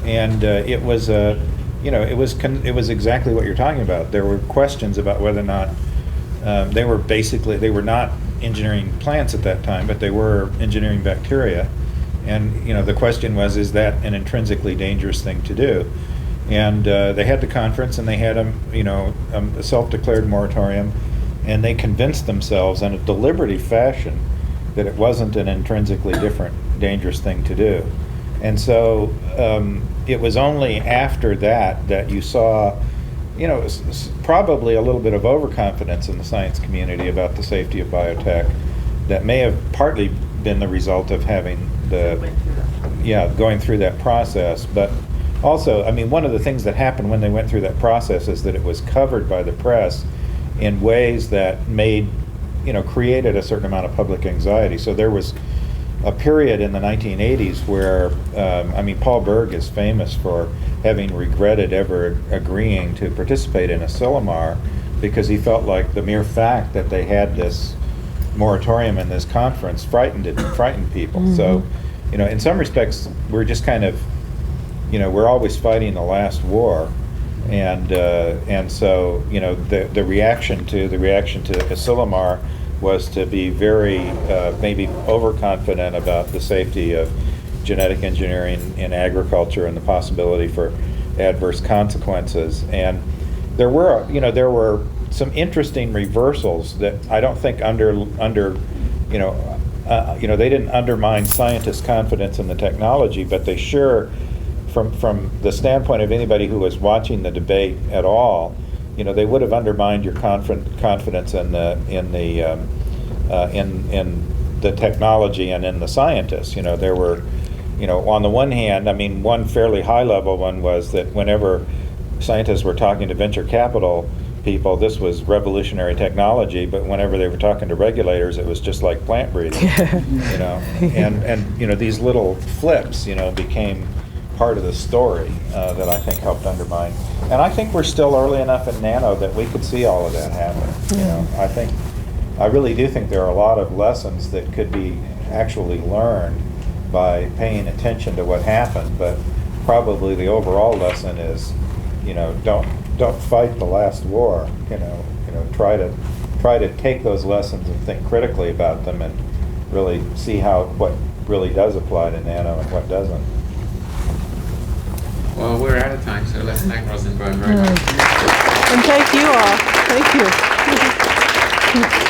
And it was it was exactly what you're talking about. There were questions about whether or not they were not engineering plants at that time, but they were engineering bacteria. And the question was, is that an intrinsically dangerous thing to do? And they had the conference, and they had a self-declared moratorium, and they convinced themselves in a deliberative fashion that it wasn't an intrinsically dangerous thing to do. And so it was only after that you saw, probably a little bit of overconfidence in the science community about the safety of biotech that may have partly been the result of having going through that process. But also, I mean, one of the things that happened when they went through that process is that it was covered by the press in ways that made, created a certain amount of public anxiety. So there was a period in the 1980s where, Paul Berg is famous for having regretted ever agreeing to participate in Asilomar because he felt like the mere fact that they had this moratorium in this conference frightened people. Mm-hmm. So, in some respects, we're just kind of, we're always fighting the last war, and so the reaction to Asilomar was to be very maybe overconfident about the safety of genetic engineering in agriculture and the possibility for adverse consequences. And there were some interesting reversals that I don't think they didn't undermine scientists' confidence in the technology, but they sure, from the standpoint of anybody who was watching the debate at all, they would have undermined your confidence in the technology and in the scientists. There were, on the one hand, one fairly high level one was that whenever scientists were talking to venture capital people, this was revolutionary technology, but whenever they were talking to regulators, it was just like plant breeding. And these little flips, became part of the story that I think helped undermine. And I think we're still early enough in nano that we could see all of that happen. I really do think there are a lot of lessons that could be actually learned by paying attention to what happened, but probably the overall lesson is, don't fight the last war. Try to take those lessons and think critically about them and really see what really does apply to nano and what doesn't. Well, we're out of time, so let's thank Rosalyn Berne very much. And thank you all. Thank you.